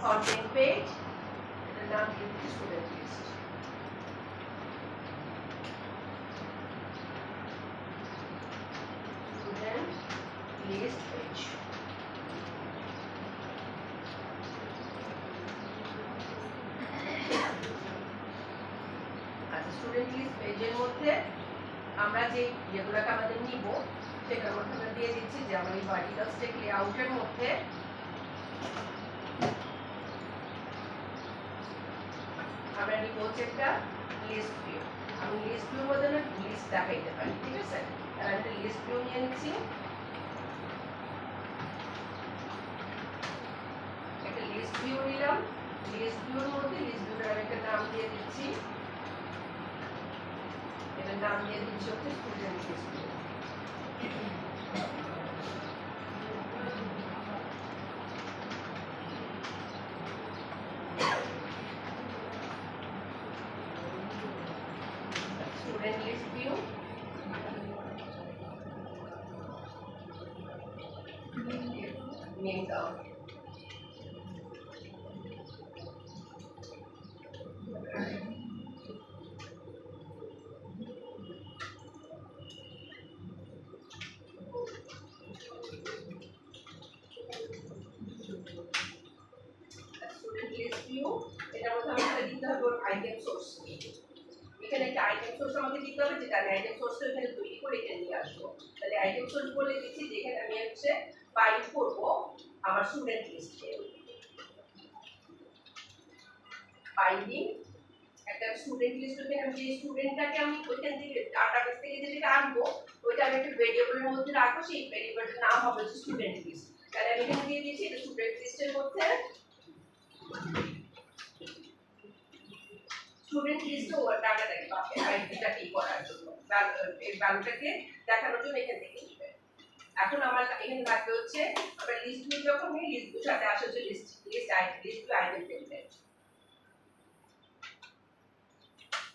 content page, এটার নাম দিয়ে দিচ্ছি student list. Student list page. আচ্ছা, স্টুডেন্ট লিস্ট পেজের মধ্যে আমরা যে যেগুলোকে আমাদের নিব সেটার মধ্যে আমরা দিয়ে দিচ্ছি যে আমরা এই ভার্টিক্যাল স্ট্যাক লেআউটের মধ্যে আমরা নিব হচ্ছে একটা লিস্ট ভিউ। আমি লিস্ট ভিউর মধ্যে না লিস্ট দেখাইতে পারি, ঠিক আছে? তাহলে আমি লিস্ট ভিউ নিয়ে নিচ্ছি। একটা লিস্ট ভিউ নিলাম। লিস্ট ভিউর মধ্যে লিস্ট ভিউর আমি একটা নাম দিয়ে দিচ্ছি। এটার নাম দিয়ে দিচ্ছি হচ্ছে student list view. Student list view. Name down. Student list view. এটার মধ্যে আমাদের দিতে হবে আইটেম সোর্স। এখানে একটা আইটেম সোর্স আমাকে দিতে হবে, যেটা আমি আইটেম সোর্সটা এখানে তৈরি করে এখানে নিয়ে আসবো। তাহলে আইটেম সোর্স বলে দিচ্ছি যেখানে আমি হচ্ছে বাইন্ড করব আমার স্টুডেন্ট লিস্টে। বাইন্ডিং একটা স্টুডেন্ট লিস্ট, ওখানে আমি যে স্টুডেন্টটাকে আমি ওইখান থেকে ডাটাবেস থেকে যেটা আনবো ওইটা আমি একটা ভেরিয়েবলের মধ্যে রাখবো, সেই ভেরিয়েবলটার নাম হবে স্টুডেন্ট লিস্ট। তাহলে আমি এখানে দিয়ে দিচ্ছি এটা স্টুডেন্ট লিস্টের মধ্যে স্টুডেন্ট লিস্টে ওর ডাটাটাকে পাবে আইডিটা কি করার জন্য, এই ভ্যালুটাকে দেখানোর জন্য এখান থেকে দিবে। এখন আমার এখানে থাকবে হচ্ছে আমরা লিস্ট ভিউ, যখন এই লিস্ট ভিউর সাথে আসে হচ্ছে list item template.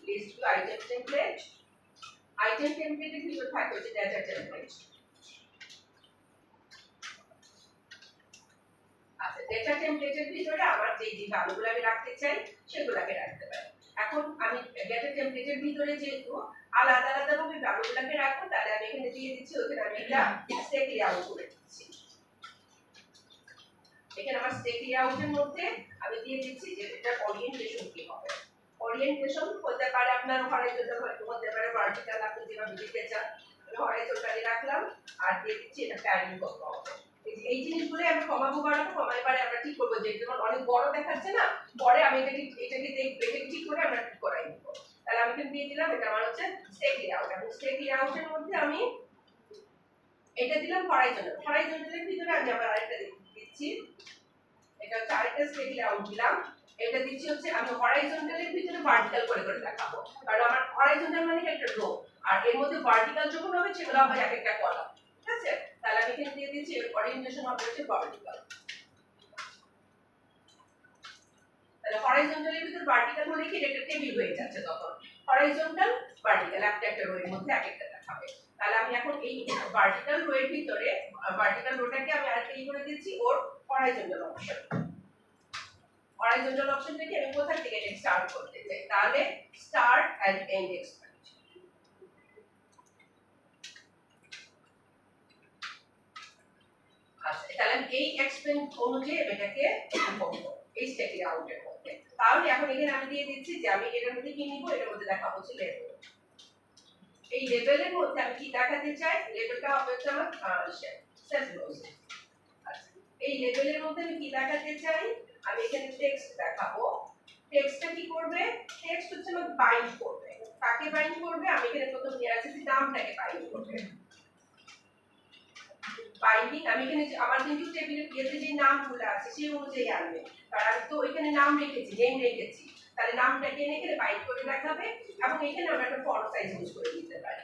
List view item template, item টেমপ্লেটের ভিতর থাকবে হচ্ছে ডেটা টেমপ্লেট। আচ্ছা, ডেটা টেমপ্লেটের ভিতরে আমার যে ভ্যালুগুলো আমি রাখতে চাই সেগুলোকে রাখতে পারি। এখন আমি ডেটা টেমপ্লেটের ভিতরে যেহেতু আলাদা আলাদা ভাবে ভ্যালুগুলোকে রাখবো, তাহলে আমি এখানে দিয়ে দিচ্ছি ওখানে আমি একটা স্ট্যাক লেআউট করে দিচ্ছি। এখানে আমার স্ট্যাক লেআউটের মধ্যে আমি দিয়ে দিচ্ছি যে এটা ওরিয়েন্টেশন কি হবে। ওরিয়েন্টেশন হতে পারে আপনার হরাইজন্টাল, হতে পারে ভার্টিক্যাল, আপনি যেভাবে দিতে চান। আমি হরাইজন্টালি রাখলাম আর দিয়ে দিচ্ছি এটা প্যাডিং কত হবে। এই জিনিসগুলো আমি কমাবো বাড়াবো, কমাই পারে আমরা ঠিক করবো, যে যেমন অনেক বড় দেখাচ্ছে না, পরে আমি এটাকে দেখব, এটাকে ঠিক করে আমরা ঠিক করাই দেবো। তাহলে আমি এখানে দিয়ে দিলাম এটা আমার হচ্ছে স্ট্যাক লেআউট, এবং স্ট্যাক লেআউটের মধ্যে আমি এটা দিলাম হরাইজন্টাল। হরাইজন্টালের ভিতরে আমি আবার আরেকটা দিচ্ছি, এটা হচ্ছে আরেকটা স্ট্যাক লেআউট দিলাম। এটা দিচ্ছি হচ্ছে আমি হরাইজন্টালের ভিতরে ভার্টিক্যাল করে করে দেখাবো, কারণ আমার হরাইজন্টাল মানে একটা রো, আর এর মধ্যে ভার্টিক্যাল যখন হবে সেগুলো হবে এক একটা কলাম, ঠিক আছে? তাহলে আমি এখানে দিয়ে দিচ্ছি ওরিয়েন্টেশন হবে হচ্ছে ভার্টিক্যাল। তাহলে হরাইজন্টালের ভিতর ভার্টিক্যাল হলে কি একটা টেবিল হয়ে যাচ্ছে, তখন হরাইজন্টাল ভার্টিক্যাল একটা একটা রো এর মধ্যে এক একটা দেখাবে। তাহলে আমি এখন এই ভার্টিক্যাল রো এর ভিতরে ভার্টিক্যাল রোটাকে আমি আরেকটা করে দিচ্ছি ওর হরাইজন্টাল অপশন। হরাইজন্টাল অপশন থেকে আমি কোথা থেকে এটা স্টার্ট করতে চাই, তাহলে স্টার্ট এন্ড এন্ড এক্সপেন্ড। আচ্ছা, তাহলে এই এক্সপেন্ড অনুযায়ী এটাকে করব এই স্ট্যাক লেআউটের মধ্যে। তাহলে এখন এখানে আমি দিয়ে দিচ্ছি যে আমি এর মধ্যে কি নিব, এর মধ্যে দেখাবো হচ্ছে লেভেল। এই লেভেলের মধ্যে আমি কি দেখাতে চাই, লেভেলটা হবে হচ্ছে আমার সেলফ ক্লোজ। আচ্ছা, এই লেভেলের মধ্যে আমি কি দেখাতে চাই, আমি এখানে টেক্সট দেখাবো। টেক্সটটা কি করবে, টেক্সট হচ্ছে আমাকে বাইন্ড করবে। কাকে বাইন্ড করবে, আমি এখানে প্রথম দিয়ে আছে যে নামটাকে বাইন্ড করবে। বাইন্ডিং আমি এখানে আমার কিন্তু টেবিলের ভিতরে যে নামগুলো আছে সেই অনুযায়ী আনবে, কারণ আমি তো এখানে নাম রেখেছি, নেম রেখেছি, তাহলে নামটাকে এখানে বাইন্ড করে দেখাবে। এবং এখানে আমরা একটা ফন্ট সাইজ ইউজ করে দিতে পারি।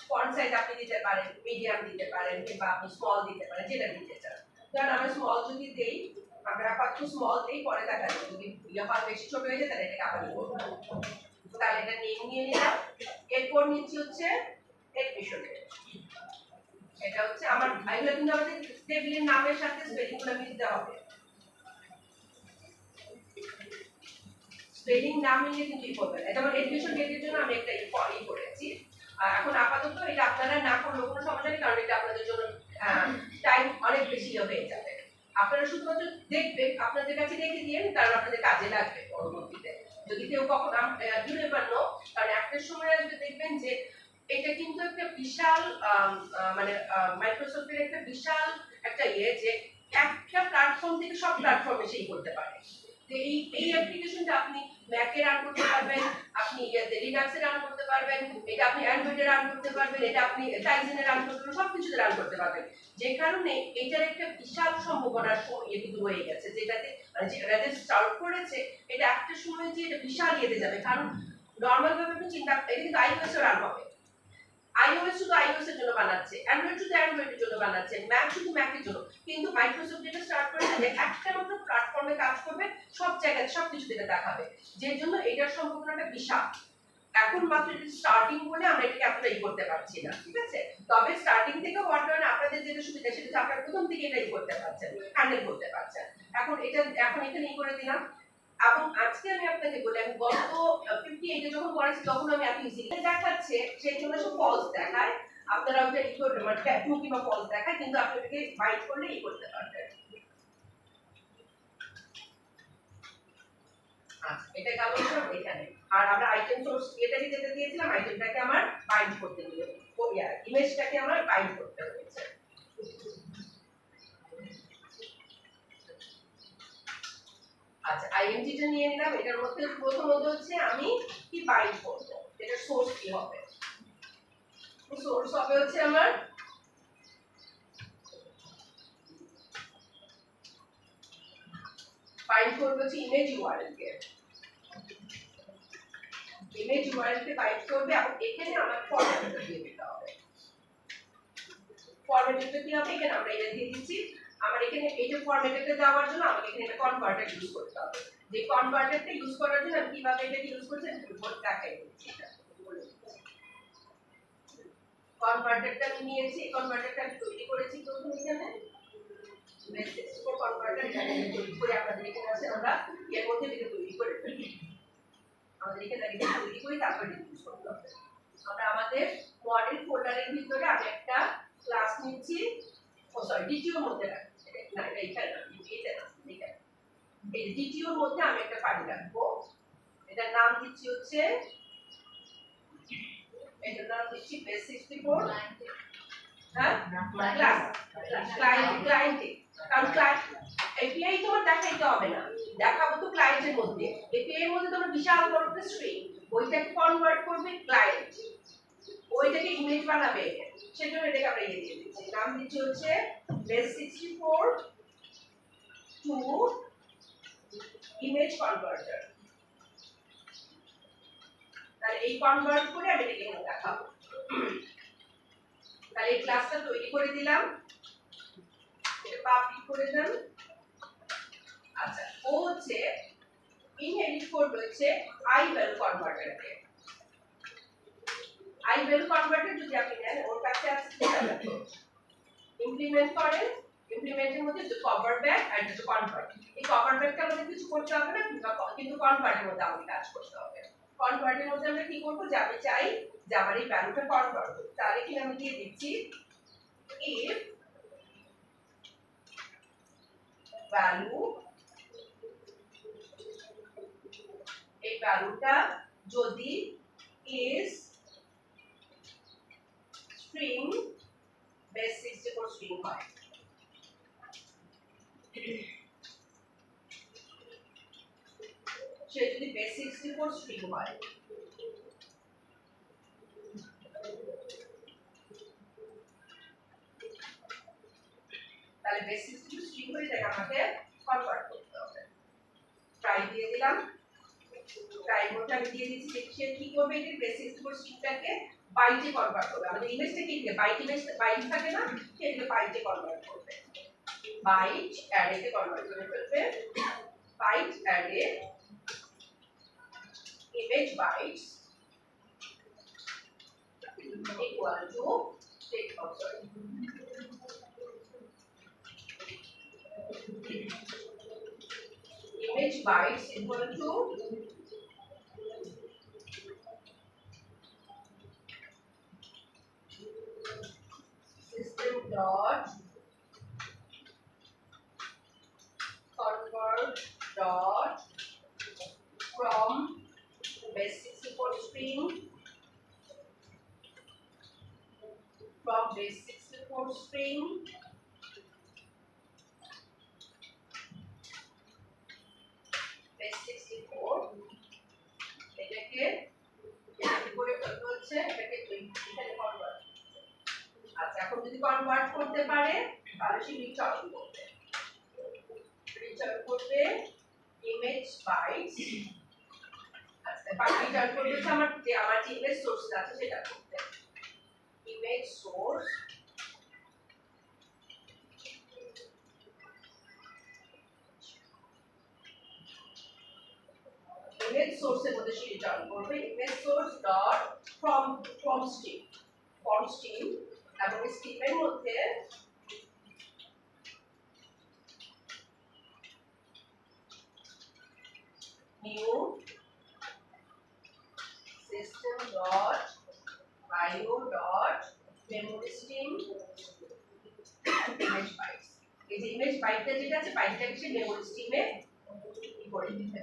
ফন্ট সাইজ আপনি দিতে পারেন, মিডিয়াম দিতে পারেন, কিংবা আপনি স্মল দিতে পারেন, যেটা দিতে চান। কারণ আমরা স্মল যদি দেই, আমরা আপাতত স্মল দেই, পরে দেখা যাবে যদি হয় বেশি ছোট হয়ে যায় তাহলে এটাকে আবার করব। তাহলে এটা নেম নিয়ে নিলাম। এরপর নিচ্ছি হচ্ছে এডমিশন। এটা হচ্ছে আমার এগুলো কিন্তু আমাদের টেবিলের নামের সাথে স্পেলিংগুলো মিলতে হবে। স্পেলিং না মিললে কিন্তু ই করবে না। যেমন এডুকেশন ডেটের জন্য আমি একটা ই করেছি। এখন আপাতত এটা আপনারা না করলেও কোনো সমস্যা নেই, কারণ এটা আপনাদের জন্য টাইম অনেক বেশি হয়ে যাবে। আপনারা শুধুমাত্র দেখবেন, আপনাদের কাছে রেখে দিয়ে, কারণ আপনাদের কাজে লাগবে পরবর্তীতে। যদি কেউ কখনো ইউ নেভার নো, কারণ একটা সময় আসবে দেখবেন যে এটা কিন্তু একটা বিশাল মানে মাইক্রোসফটের একটা বিশাল একটা যে একটা প্ল্যাটফর্ম থেকে সব প্ল্যাটফর্মে সেই করতে পারে। যে এই অ্যাপ্লিকেশনটা আপনি ম্যাকে রান করতে পারবেন, আপনি লিনাক্সে রান করতে পারবেন, এটা আপনি অ্যান্ড্রয়েডে রান করতে পারবেন, এটা আপনি টাইজেনে রান করতে পারবেন, সবকিছুতে রান করতে পারবেন। যে কারণে এটার একটা বিশাল সম্ভাবনার কিন্তু হয়ে গেছে, যেটাতে যেটাতে স্টার্ট করেছে এটা একটা সময় যে এটা বিশাল ইয়েতে যাবে। কারণ নর্মাল ভাবে আপনি চিন্তা, এটা কিন্তু আইওএস রান হবে, iOS শুধু iOS এর জন্য বানাচ্ছে, Android শুধু Android এর জন্য বানাচ্ছে, Mac শুধু Mac এর জন্য। কিন্তু মাইক্রোসফট যেটা স্টার্ট করেছে যে একটা মাত্র প্ল্যাটফর্মে কাজ করবে, সব জায়গায় সবকিছু যেটা দেখাবে, যে জন্য এটার সম্ভাবনাটা বিশাল। এখন মাত্র এটা স্টার্টিং বলে আমরা এটাকে এতটাই করতে পারছি না, ঠিক আছে? তবে স্টার্টিং থেকে ওয়ার্ডার আপনাদের যেটা সুবিধা সেটা আপনারা প্রথম থেকে এটাই করতে পারছেন, হ্যান্ডেল করতে পারছেন। এখন এখানে করে দিলাম। এবং আজকে আমি আপনাকে বলি, আমি গত 58 যখন করেছি তখন আমি এত ইজি দেখাচ্ছে, সেই জন্য সব ফলস দেখায়। আপনারা ওটা ই করতে মানে ট্যাটু কিংবা ফলস দেখায়, কিন্তু আপনাদেরকে বাইট করলে ই করতে পারবেন। আচ্ছা, এটা গেল সব এখানে। আর আমরা আইটেম সোর্স এটাকে যেটা দিয়েছিলাম, আইটেমটাকে আমার বাইট করতে দিলাম, ইমেজটাকে আমার বাইট করতে হয়েছে। আচ্ছা, আইএনজিটা নিয়ে নিলাম। এটার মধ্যে প্রথমত হচ্ছে আমি কি বাইট করব, এটা সোর্স কি হবে? সোর্স হবে হচ্ছে আমার বাইট করব হচ্ছে ইমেজ ইউআরএল কে, ইমেজ ইউআরএল কে বাইট করবে। এবং এখানে আমার ফরম্যাটটা দিয়ে দিতে হবে। ফরম্যাটটা কি হবে? এখানে আমরা এটা দিয়ে দিচ্ছি। আমার এখানে এই যে ফরম্যাটটা দেওয়ার জন্য আমাকে এখানে একটা কনভার্টার ইউজ করতে হবে। যে কনভার্টারটা ইউজ করার জন্য আমি কিভাবে এটা ইউজ করছি আমি দেখাই দিচ্ছি। কনভার্টারটা আমি নিয়েছি, কনভার্টারটা আমি তৈরি করেছি প্রথম এখানে বেস64 কনভার্টার এখানে তৈরি করে আপনাদের এখানে আছে, আমরা এর মধ্যে এটা তৈরি করে ফেলি। আমাদের এখানে এটা তৈরি করে তারপর ইউজ করতে হবে। আমরা আমাদের মডেল ফোল্ডারের ভিতরে আমি একটা ক্লাস নিচ্ছি, ও সরি ডিটিওর মধ্যে রাখছি, এটা না এইখানে না, এটা না, এখানে এই ডিটিওর মধ্যে আমি একটা ফাইল রাখবো। এটার নাম দিচ্ছি হচ্ছে, এটার নাম দিচ্ছি বেস64 হ্যাঁ ক্লায়েন্ট। কারণ ক্লায়েন্ট এপিআই তোমার দেখাইতে হবে না, দেখাবো তো ক্লায়েন্টের মধ্যে। এপিআই এর মধ্যে তোমার বিশাল বড় একটা স্ট্রিং, ওইটাকে কনভার্ট করবে ক্লায়েন্ট, ওইটাকে ইমেজ বানাবে। সেজন্য এটাকে আমরা দিয়ে দিচ্ছি, নাম দিচ্ছি হচ্ছে বেস64 টু ইমেজ কনভার্টার। তাহলে এই কনভার্ট করে আমি এটাকে দেখাবো। তাহলে এই ক্লাসটা তৈরি করে দিলাম, এটা পাবলিক করে দেন। আচ্ছা, ও হচ্ছে ইনহেরিট করবে হচ্ছে আই ভ্যালু কনভার্টারকে। আই ভ্যালু কনভার্টার যদি আপনি নেন, ওর কাছে আছে ইমপ্লিমেন্ট করেন, ইমপ্লিমেন্টের মধ্যে যে কভার ব্যাক আর যে কনভার্ট, এই কভার ব্যাকটা আমাদের কিছু করতে হবে না, কিন্তু কনভার্টের মধ্যে আমাদের কাজ করতে হবে। কনভার্টের মধ্যে আমরা কি করব, যে আমি চাই যে আমার এই ভ্যালুটা কনভার্ট হোক, তাহলে কি আমি দিয়ে দিচ্ছি if ভ্যালু, এই ভ্যালুটা যদি is string base64 string হয়, সে যদি base64 string হয়, তাহলে base64 string হয়ে যায়, আমাকে কনভার্ট করতে হবে। ট্রাই দিয়ে দিলাম, ট্রাই মধ্যে আমি দিয়ে দিচ্ছি যে সে কি করবে, এই base64 stringটাকে বাইটে কনভার্ট করবে। আমাদের ইমেজটাকে কি বাইট, ইমেজ বাইট থাকে না, সেটাকে বাইটে কনভার্ট করবে, বাইট অ্যারেতে কনভার্ট করে ফেলবে। Byte array image bytes equal to image bytes equal to dot convert dot from base64 string base64 এটাকে কি করে ফেলতে হচ্ছে এটাকে এখানে কনভার্ট। আচ্ছা এখন যদি কনভার্ট করতে পারে তাহলে সে রিটার্ন করবে ইমেজ বাইটস। আচ্ছা রিটার্ন করবে হচ্ছে আমার যে ইমেজ সোর্স আছে সেটা করতে ইমেজ সোর্স ইমেজ সোর্সের মধ্যে সে রিটার্ন করবে image source dot from string এবং স্ট্রিমের মধ্যে new system dot bio dot memory string image bytes। এই যে ইমেজ বাইটটা যেটা আছে বাইটটাকে সে মেমোরি স্ট্রিমে করে দিবে।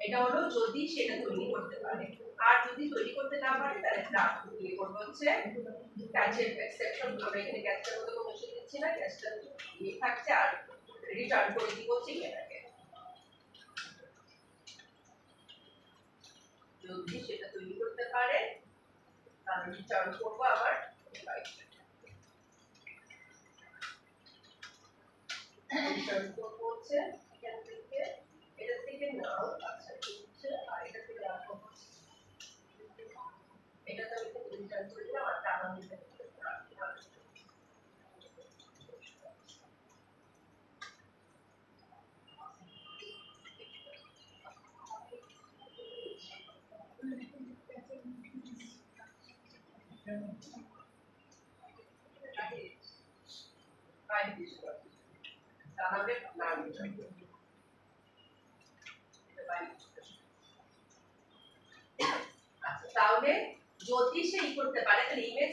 এটা হলো যদি সেটা তৈরি করতে পারে, আর যদি তৈরি করতে না পারে তাহলে ড্রাফট তৈরি করবে হচ্ছে ক্যাচের এক্সেপশন। আমরা এখানে ক্যাচের মধ্যে কোনো কিছু দিচ্ছি না, ক্যাচটা দিয়ে থাকছে আর রিটার্ন করে দিব হচ্ছে এটাকে। যদি সেটা তৈরি করতে পারে তাহলে রিটার্ন করব আবার রিটার্ন করব হচ্ছে এখান থেকে এটা থেকে নাও। আচ্ছা হচ্ছে আর এটা থেকে রাখবো এটা তো আমি রিটার্ন করে দিলাম আর টাকা নিতে তাহলে না রিটার্ন করব তাহলে যদি সে করতে পারে তাহলে ইমেজ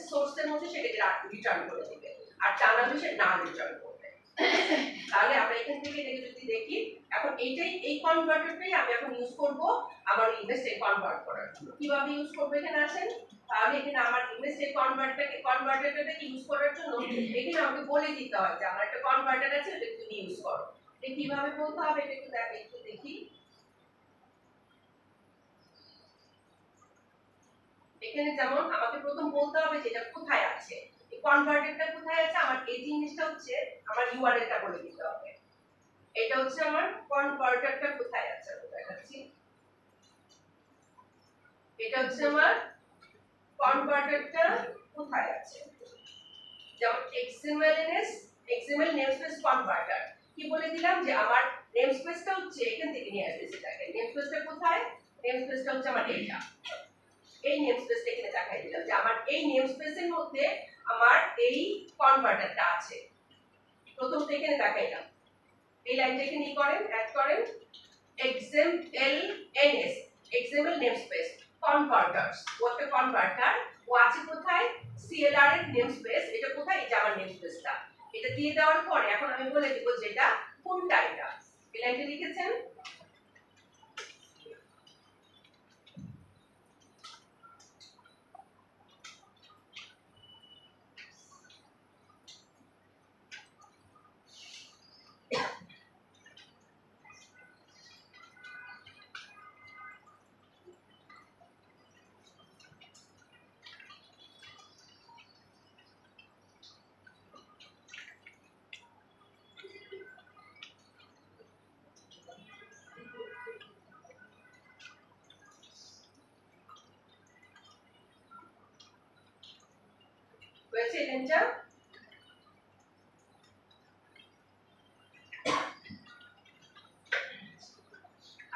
সোর্সের মধ্যে সেটাকে রিটার্ন করে দিবে আর টানাবে সে না রিটার্ন করবে। তাহলে আমরা এখান থেকে যদি দেখি এখন এই কনভার্টারটাই আমি এখন ইউজ করব আমার ইমেজকে কনভার্ট করার জন্য। কিভাবে ইউজ করব এখানে আসেন। তাহলে এখানে আমার ইমেজকে কনভার্টারটাকে ইউজ করার জন্য এখানে আমাকে বলে দিতে হয় যে আমার একটা কনভার্টার আছে এটা তুমি ইউজ করো। এটা কিভাবে বলতে হবে এটা একটু দেখি। এখানে যেমন আমাকে প্রথম বলতে হবে যে এটা কোথায় আছে, এই কনভার্টারটা কোথায় আছে, আমার এই জিনিসটা হচ্ছে আমার ইউআরএলটা বলে দিতে হবে। এটা হচ্ছে আমার কনভার্টারটা কোথায় আছে আমি দেখাচ্ছি। এটা হচ্ছে আমার কনভার্টারটা কোথায় আছে। যেমন XML নেমস্পেস কনভার্টার কি বলে দিলাম যে আমার নেমস্পেসটা হচ্ছে এখান থেকে নিয়ে আসবে সেটাকে। নেমস্পেসটা কোথায়, নেমস্পেসটা হচ্ছে আমার এইটা। এই নেমস্পেসটা এখানে দেখাই দিলাম যে আমার এই নেমস্পেসের মধ্যে আমার এই কনভার্টারটা আছে। প্রথম থেকে এখানে দেখাইলাম এই লাইনটা এখানে করেন অ্যাড করেন XML নেমস্পেস কনভার্টারস ওটা কনভার্টার ও আছে কোথায় CLR এর নেমস্পেস। এটা কোথায় এটা আমার নেমস্পেসটা এটা দিয়ে দেওয়ার পরে এখন আমি বলে দেব যেটা কোনটা এটা। এই লাইনটা লিখেছেন হয়েছে লাইনটা।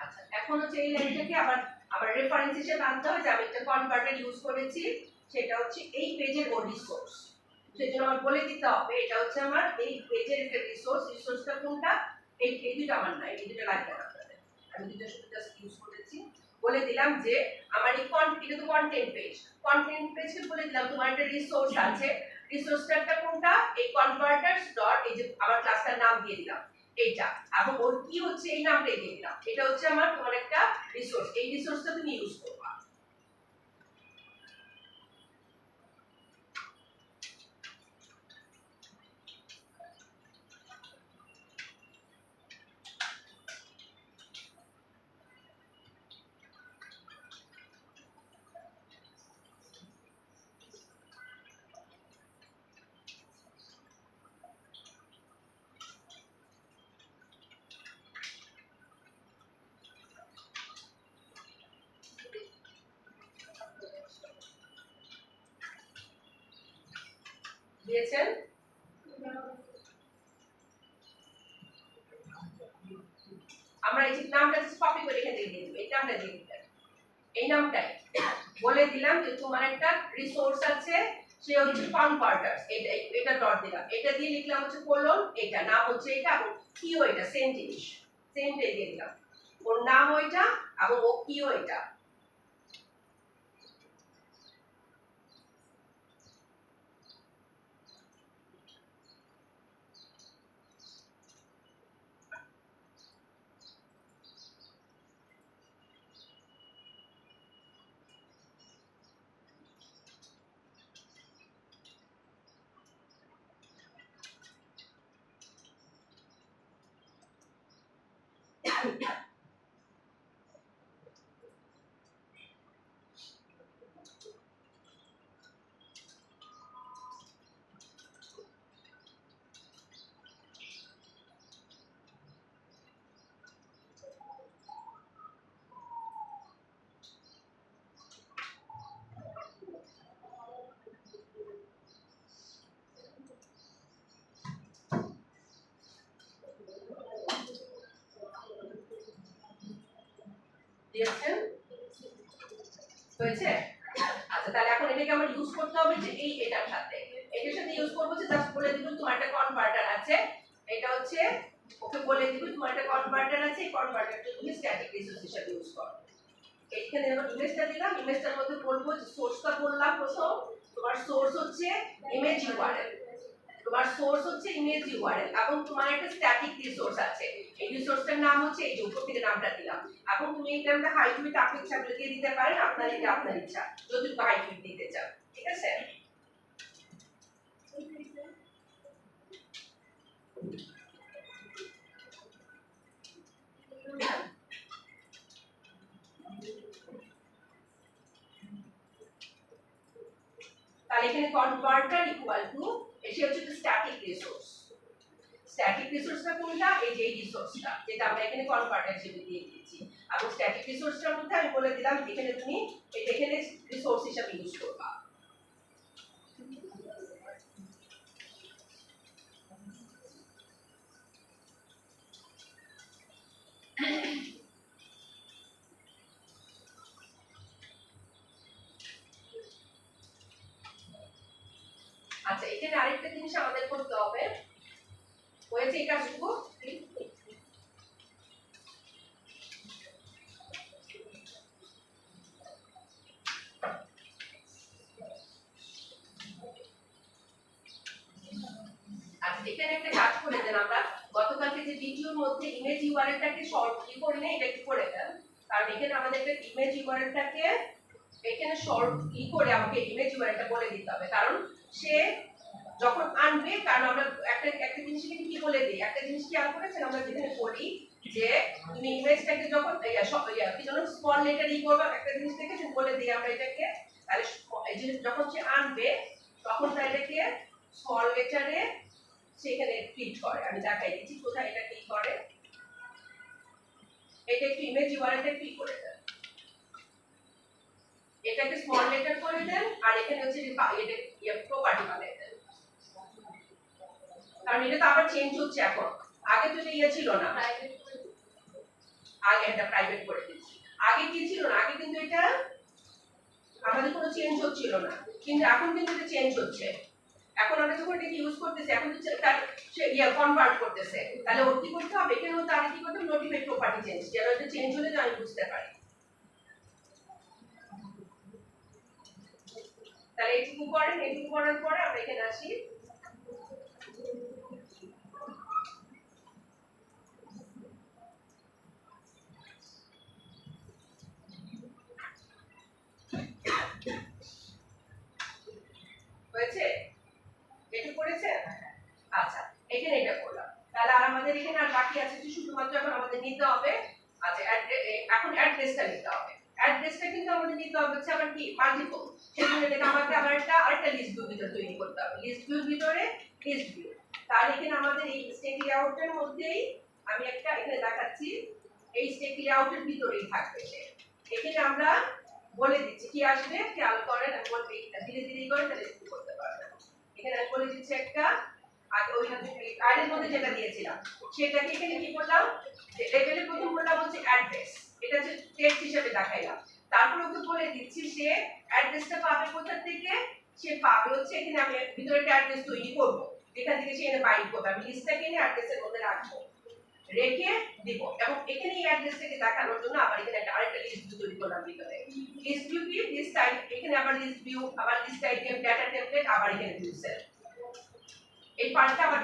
আচ্ছা এখন হচ্ছে এই লাইনটাকে আবার রেফারেন্স হিসেবে আনতে হবে যে আমি একটা কনভার্টার ইউজ করেছি সেটা হচ্ছে এই পেজের ওডি সোর্স। সেজন্য আমার বলে দিতে হবে এটা হচ্ছে আমার এই পেজের একটা রিসোর্সটা কোনটা। এই দুটো আমার নাই, এই দুটো লাগবে না আপনাদের, আমি দুটো শুধু জাস্ট ইউজ করেছি। বলে দিলাম যে আমার এই এটা তো কন্টেন্ট পেজকে বলে দিলাম তোমার একটা রিসোর্স আছে, রিসোর্সটা কোনটা, এই কনভার্টারস ডট, এই যে আমার ক্লাসটার নাম দিয়ে দিলাম এইটা, এবং ওর কি হচ্ছে এই নামটাই দিয়ে দিলাম, এটা হচ্ছে আমার তোমার একটা রিসোর্স, এই রিসোর্সটা তুমি ইউজ করবা। দিয়েছেন? আমরা এই নামটা জাস্ট কপি করে এখানে দিয়ে দেব, এটা আমরা দিয়ে দিলাম, এই নামটাই বলে দিলাম যে তোমার একটা রিসোর্স আছে, সে হচ্ছে কনভার্টারস, এটা ডট দিলাম, এটা দিয়ে লিখলাম হচ্ছে কোলন, এটা নাম হচ্ছে এটা, এবং কিও এটা সেম জিনিস, সেমটাই দিয়ে দিলাম, ওর নাম ওইটা এবং ও কিও এটা। দিয়েছেন? হয়েছে? আচ্ছা, তাহলে এখন এটাকে আমার ইউজ করতে হবে যে এই এটার সাথে, এটার সাথে ইউজ করব যে জাস্ট বলে দিব তোমার একটা কনভার্টার আছে, এটা হচ্ছে ওকে বলে দিব তোমার একটা কনভার্টার আছে, এই কনভার্টারটা তুমি স্ট্যাটিক রিসোর্স হিসেবে ইউজ করো। এইখানে আমরা ইমেজটা দিলাম, ইমেজটার মধ্যে বলবো যে সোর্সটা বললাম প্রথম, তোমার সোর্স হচ্ছে ইমেজ ইউআরএল, তোমার সোর্স হচ্ছে ইমেজ ইউআরএল, এবং তোমার একটা স্ট্যাটিক রিসোর্স আছে, এই রিসোর্সটার নাম হচ্ছে এই যে উপর থেকে নামটা দিলাম, এবং তুমি এই নামটা হাইট উইথ আপনি ইচ্ছা করে দিয়ে দিতে পারেন, আপনার এটা আপনার ইচ্ছা, যদি হাইট উইথ দিতে চান, ঠিক আছে? তাহলে এখানে কনভার্টার ইকুয়াল টু, এসে হচ্ছে স্ট্যাটিক রিসোর্স, স্ট্যাটিক রিসোর্সটা কোনটা, এই যে এই রিসোর্সটা যেটা আমরা এখানে কনভার্টার হিসেবে দিয়ে দিয়েছি, এবং স্ট্যাটিক রিসোর্সটার মধ্যে আমি বলে দিলাম এখানে তুমি এটা এখানে রিসোর্স হিসেবে ইউজ করবা। আচ্ছা, এখানে আরেকটা জিনিস আমাদের করতে হবে, হয়েছে এটা শুধু আচ্ছা, এখানে একটা কাজ করে দেন, আমরা গতকালকে যে ভিডিওর মধ্যে ইমেজ ইউআরএলটাকে শর্ট কি করে নেই, এটা কি করে দেন, কারণ এখানে আমাদের একটা ইমেজ ইউআরএলটাকে এখানে শর্ট কি করে আমাকে ইমেজ ইউআরএলটা বলে দিতে হবে, কারণ সে যখন আনবে, কারণ আমরা একটা জিনিস কি বলে দিই, একটা জিনিস খেয়াল করেছেন আমরা যেখানে বলি যে তুমি ইমেজটাকে যখন কি যেন স্মল লেটার ই করবে, একটা জিনিস থেকে তুমি বলে দিই আমরা এটাকে, তাহলে এই যে যখন সে আনবে তখন তার এটাকে স্মল লেটারে সেখানে প্রিন্ট করে, আমি দেখাই দিচ্ছি কোথায় এটা কি করে, এটা একটু ইমেজ ইউআরএলটা ক্লিক করে দেন, এটাকে স্মল লেটার করে দেন, আর এখানে হচ্ছে এটা প্রপার্টি বানিয়ে দেন, কারণ এটা তো আবার চেঞ্জ হচ্ছে এখন, আগে তো এটা ছিল না, আগে এটা প্রাইভেট করে দিচ্ছি, আগে কি ছিল না, আগে কিন্তু এটা আমাদের কোনো চেঞ্জ হচ্ছিল না, কিন্তু এখন কিন্তু এটা চেঞ্জ হচ্ছে, এখন আমরা যখন এটা ইউজ করতেছি এখন তো তার কনভার্ট করতেছে, তাহলে ওর কি করতে হবে, এখানে হচ্ছে আর কি করতে হবে, নোটিফাই প্রপার্টি চেঞ্জ, যেন এটা চেঞ্জ হলে আমি বুঝতে পারি। তাহলে এইটুকু করেন, এইটুকু করার পরে আমরা এখানে আসি। হয়েছে? এইটুকু করেছেন? আচ্ছা, এখানে এটা করলাম। তাহলে আর আমাদের এখানে আর বাকি আছে যে শুধুমাত্র এখন আমাদের নিতে হবে, আচ্ছা এখন অ্যাড্রেসটা নিতে হবে। অ্যাড্রেসটা কিন্তু আমাদের নিতে হবে হচ্ছে আবার কি মাল্টিপল। সেজন্য এটাকে আমাকে আবার আরেকটা লিস্ট ভিউ ভিতরে তৈরি করতে হবে। লিস্ট ভিউর ভিতরে লিস্ট ভিউ। তাহলে এখানে আমাদের এই স্টেক লেআউটের মধ্যেই আমি একটা এখানে দেখাচ্ছি, এই স্টেক লেআউটের ভিতরেই থাকবে সে। এখানে আমরা বলে দিচ্ছি কি আসবে, খেয়াল করেন, আমি বলছি ধীরে ধীরে করে তাহলে একটু করতে পারবেন। এখানে আমি বলে দিচ্ছি একটা, আর ওই আইডের মধ্যে যেটা দিয়েছিলাম সেটাকে এখানে কি করলাম, লেভেলে প্রথম বললাম হচ্ছে অ্যাড্রেস, এটা হচ্ছে টেক্সট হিসেবে দেখাইলাম। তারপর ওকে বলে দিচ্ছি সে অ্যাড্রেসটা পাবে কোথা থেকে, সে পাবে হচ্ছে এখানে আমি ভিতরে একটা অ্যাড্রেস তৈরি করব, এখান থেকে সে এনে বাইন্ড করবে। আমি লিস্টটাকে এনে অ্যাড্রেসের মধ্যে রাখবো, রেখে দিব, এবং এখানে এই অ্যাড্রেসটাকে দেখানোর জন্য আবার এখানে একটা আরেকটা লিস্ট ভিউ তৈরি করলাম ভিতরে। লিস্ট ভিউ কি, লিস্ট টাইপ, এখানে আবার লিস্ট ভিউ, আবার লিস্ট আইটেম, ডাটা টেমপ্লেট, আবার এখানে ভিউ সেল। এই পার্টটা আবার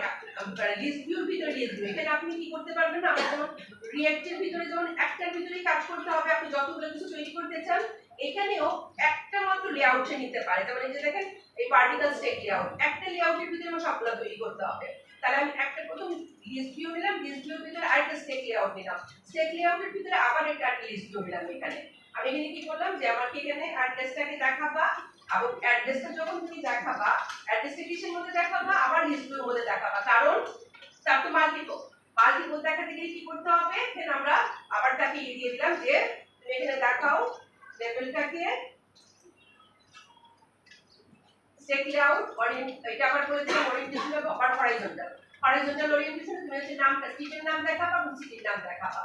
লিস্ট ভিউর ভিতরে লিস্ট ভিউ। এখানে আপনি কি করতে পারবেন না, আপনার যেমন রিঅ্যাক্টের ভিতরে যেমন একটার ভিতরেই কাজ করতে হবে, আপনি যতগুলো কিছু তৈরি করতে চান এখানেও একটা মাত্র লেআউট সে নিতে পারে। যেমন এই যে দেখেন এই পার্টিকেল স্টেক লেআউট, একটা লেআউটের ভিতরে আমার সবগুলো তৈরি করতে হবে। তাহলে আমি একটা প্রথম লিস্ট ভিউ নিলাম, লিস্ট ভিউর ভিতরে আরেকটা স্টেক লেআউট নিলাম, স্টেক লেআউটের ভিতরে আবার একটা লিস্ট ভিউ নিলাম। এখানে আমি এখানে কি করলাম যে আমাকে এখানে অ্যাড্রেসটাকে দেখাবা, এবং অ্যাড্রেসটা যখন তুমি দেখাবা, অ্যাড্রেসটা কিসের মধ্যে দেখাবা, আবার লিস্ট ভিউর মধ্যে দেখাবা, কারণ তার তো মাল্টিপল দেখাতে গেলে কি করতে হবে, এখানে আমরা আবার তাকে দিয়ে দিলাম যে তুমি এখানে দেখাও লেভেলটাকে স্টেক লেআউট এটা আবার বলে দিলাম ওরিয়েন্টেশন হবে আবার হরাইজন্টাল। হরাইজন্টাল ওরিয়েন্টেশন তুমি হচ্ছে নামটা স্ট্রিটের নাম দেখাবা এবং সিটির নাম দেখাবা।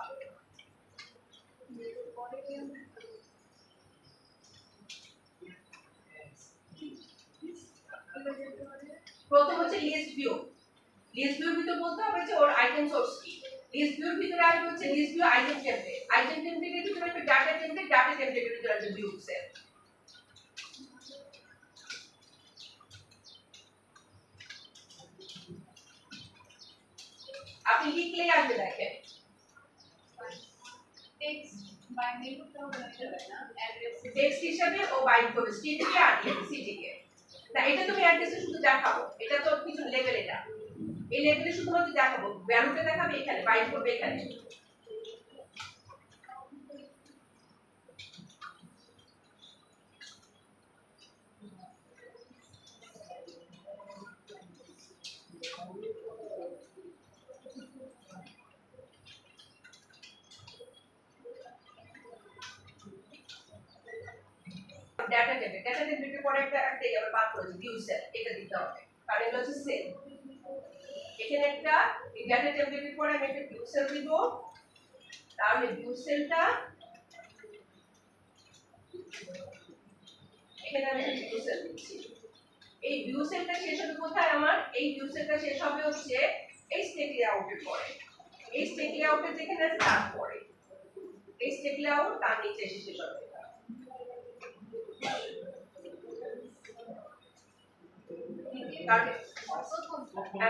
প্রথম হচ্ছে লিস্ট ভিউ, লিস্ট ভিউর ভিতর বলতে হবে যে ওর আইটেম সোর্স কি। লিস্ট ভিউর ভিতরে আসবে হচ্ছে list view item template, item টেমপ্লেটের ভিতরে একটা ডাটা টেমপ্লেট, ডাটা টেমপ্লেটের ভিতরে একটা ভিউ সেল। আপনি লিখলেই আসবে, দেখেন টেক্সট বাইন্ডিং করতে হবে না, অ্যাড্রেস টেক্সট হিসাবে ও বাইন্ড করবে স্ট্রিটকে আর সিটিকে। না এটা তুমি অ্যাড্রেসে শুধু দেখাবো, এটা তো কিছু লেভেল, এটা এই লেভেলে শুধুমাত্র দেখাবো, ভ্যালুটা দেখাবে এখানে, বাইন্ড করবে এখানে। ডাটা টেমপ্লেটের পরে একটা আবার বাদ করেছি ভিউ সেল, এটা দিতে হবে কারণ এটা হচ্ছে সেল। এখানে একটা এই ডাটা টেমপ্লেটের পরে আমি একটা ভিউ সেল দিব, তাহলে ভিউ সেলটা এখানে আমি একটা ভিউ সেল দিচ্ছি। এই ভিউ সেলটা শেষ হবে কোথায় আমার, এই ভিউ সেলটা শেষ হবে হচ্ছে এই স্টেক লেআউটের পরে, এই স্টেক লেআউটের যেখানে আছে তার পরে, এই স্টেক লেআউট তার নিচে এসে শেষ হবে।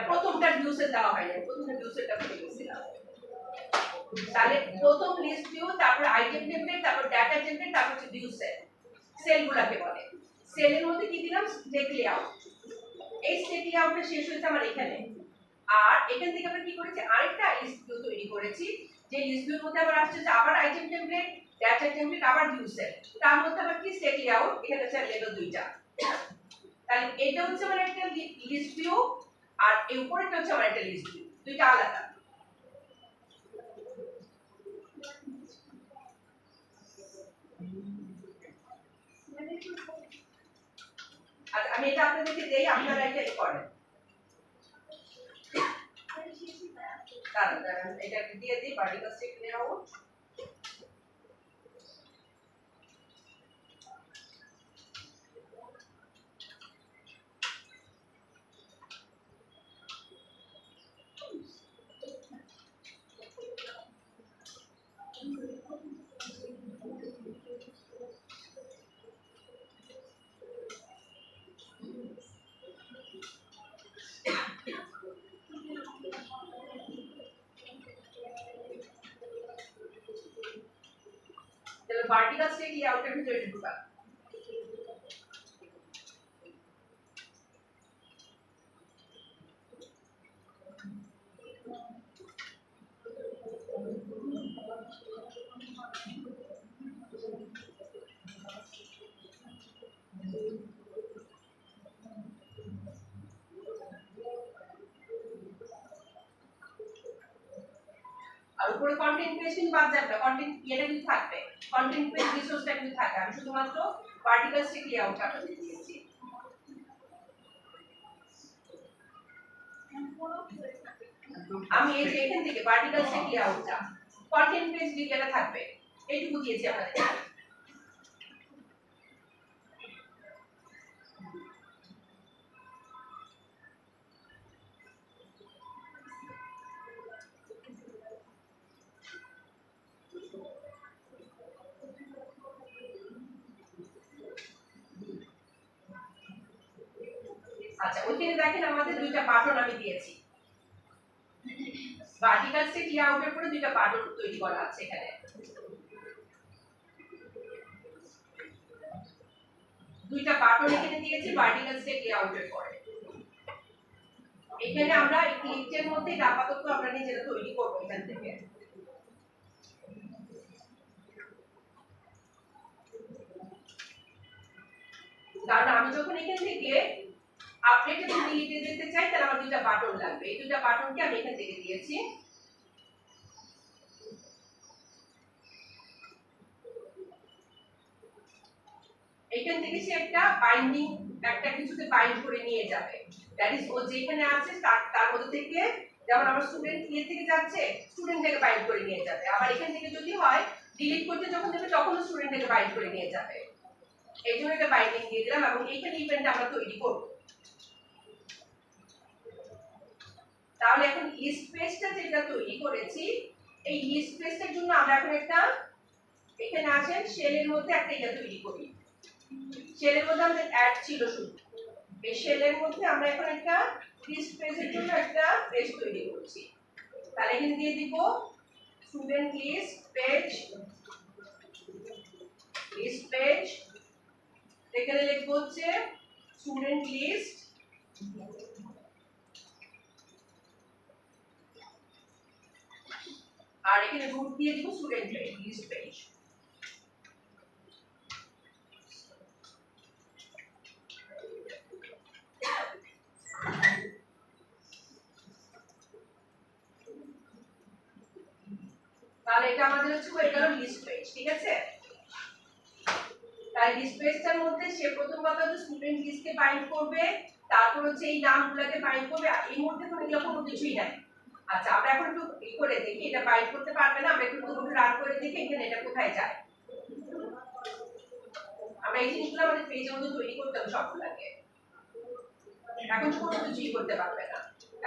প্রথমটা ভিউ সেল দেওয়া হয়নি, প্রথমটা ভিউ সেলটা ভুলে গেছিলাম। তাহলে প্রথম লিস্ট ভিউ, তারপর আইটেম টেমপ্লেট, তারপর ডাটা টেমপ্লেট, তারপর হচ্ছে ভিউ সেল, সেলগুলোকে বলে। সেলের মধ্যে কি দিলাম, স্টেক লেআউট। এই স্টেক লেআউটটা শেষ হয়েছে আমার এখানে, আর এখান থেকে আমরা কি করেছি আরেকটা লিস্ট ভিউ তৈরি করেছি, যে লিস্ট ভিউর মধ্যে আবার আসছে আবার আইটেম টেমপ্লেট, ডাটা টেমপ্লেট, আবার ভিউ সেল, তার মধ্যে আবার কি স্টেক লেআউট, এখানে হচ্ছে লেভেল দুইটা। তাহলে এটা হচ্ছে আমার একটা লিস্ট ভিউ, আর এই উপরেটা হচ্ছে আমার একটা লিস্ট ভিউ, দুইটা আলাদা। আর আমি এটা আপনাদেরকে দেই, আপনারা এটা করেন। দাঁড়ান এটা দিয়ে দিই, particle stack layout. Vertical state লেআউটের ভিতরে ঢুকা। আর উপরে কন্টেন্ট পেজ কিন্তু বাদ যাবে না, কন্টেন্ট এটা কিন্তু থাকবে, কন্টেন্ট পেজ রিসোর্সটা কিন্তু থাকবে। আমি শুধুমাত্র ভার্টিক্যাল স্টেট লেআউট আপনাদের দিয়েছি। আমি এই যে এখান থেকে ভার্টিক্যাল স্টেট লেআউটটা কন্টেন্ট পেজ যেটা থাকবে এইটুকু দিয়েছি আপনাদের। আচ্ছা ওইখানে দেখেন আমাদের দুইটা বাটন আমি দিয়েছি, ভার্টিক্যাল স্টেট লেআউটের পরে দুইটা বাটন তৈরি করা আছে এখানে। দুইটা বাটন এখানে দিয়েছি ভার্টিক্যাল স্টেট লেআউটের পরে। এখানে আমরা এই ক্লিকটার মধ্যে আপাতত আমরা নিজেরা তৈরি করব এখান থেকে। কারণ আমি যখন এখান থেকে আপডেট এবং ডিলিটে যেতে চাই তাহলে আমার দুইটা বাটন লাগবে, এই দুইটা বাটনকে আমি এখান থেকে দিয়েছি। এখান থেকে সে একটা বাইন্ডিং একটা কিছুতে বাইন্ড করে নিয়ে যাবে, দ্যাট ইজ ও যেখানে আছে তার মধ্যে থেকে, যেমন আমার স্টুডেন্ট ইয়ে থেকে যাচ্ছে স্টুডেন্টটাকে বাইন্ড করে নিয়ে যাবে, আবার এখান থেকে যদি হয় ডিলিট করতে যখন যাবে তখন স্টুডেন্টটাকে বাইন্ড করে নিয়ে যাবে। এই জন্য একটা বাইন্ডিং দিয়ে দিলাম এবং এইখানে ইভেন্ট আমরা তৈরি করব। তাহলে এখন লিস্ট পেজটা যেটা তৈরি করেছি এই লিস্ট পেজটার জন্য আমরা এখন একটা এখানে আছেন শেলের মধ্যে একটা এটা তৈরি করি। শেলের মধ্যে আমাদের অ্যাড ছিল শুধু, এই শেলের মধ্যে আমরা এখন একটা লিস্ট পেজের জন্য একটা পেজ তৈরি করছি। তাহলে এখানে দিয়ে দিব student list page, list page এখানে লিখব হচ্ছে স্টুডেন্ট লিস্ট, আর এখানে রুট দিয়ে দিব স্টুডেন্ট পেজ লিস্ট পেজ। তাহলে এটা আমাদের হচ্ছে হয়ে গেল লিস্ট পেজ, ঠিক আছে। তাই লিস্ট পেজটার মধ্যে সে প্রথম কথা হচ্ছে স্টুডেন্ট লিস্টকে বাইন্ড করবে, তারপর হচ্ছে এই নামগুলোকে বাইন্ড করবে, আর এই মধ্যে কোনো কিছুই নাই। আচ্ছা আমরা এখন একটু এই করে দেখি, এটা বাইন্ড করতে পারবে না, আমরা একটু কোডটা রান করে দেখি এখানে এটা কোথায় যায়। আমরা এই জিনিসগুলো আমাদের পেজের মধ্যে তৈরি করতে হবে সবগুলোকে, এখন কোনো কিছুই করতে পারবে না।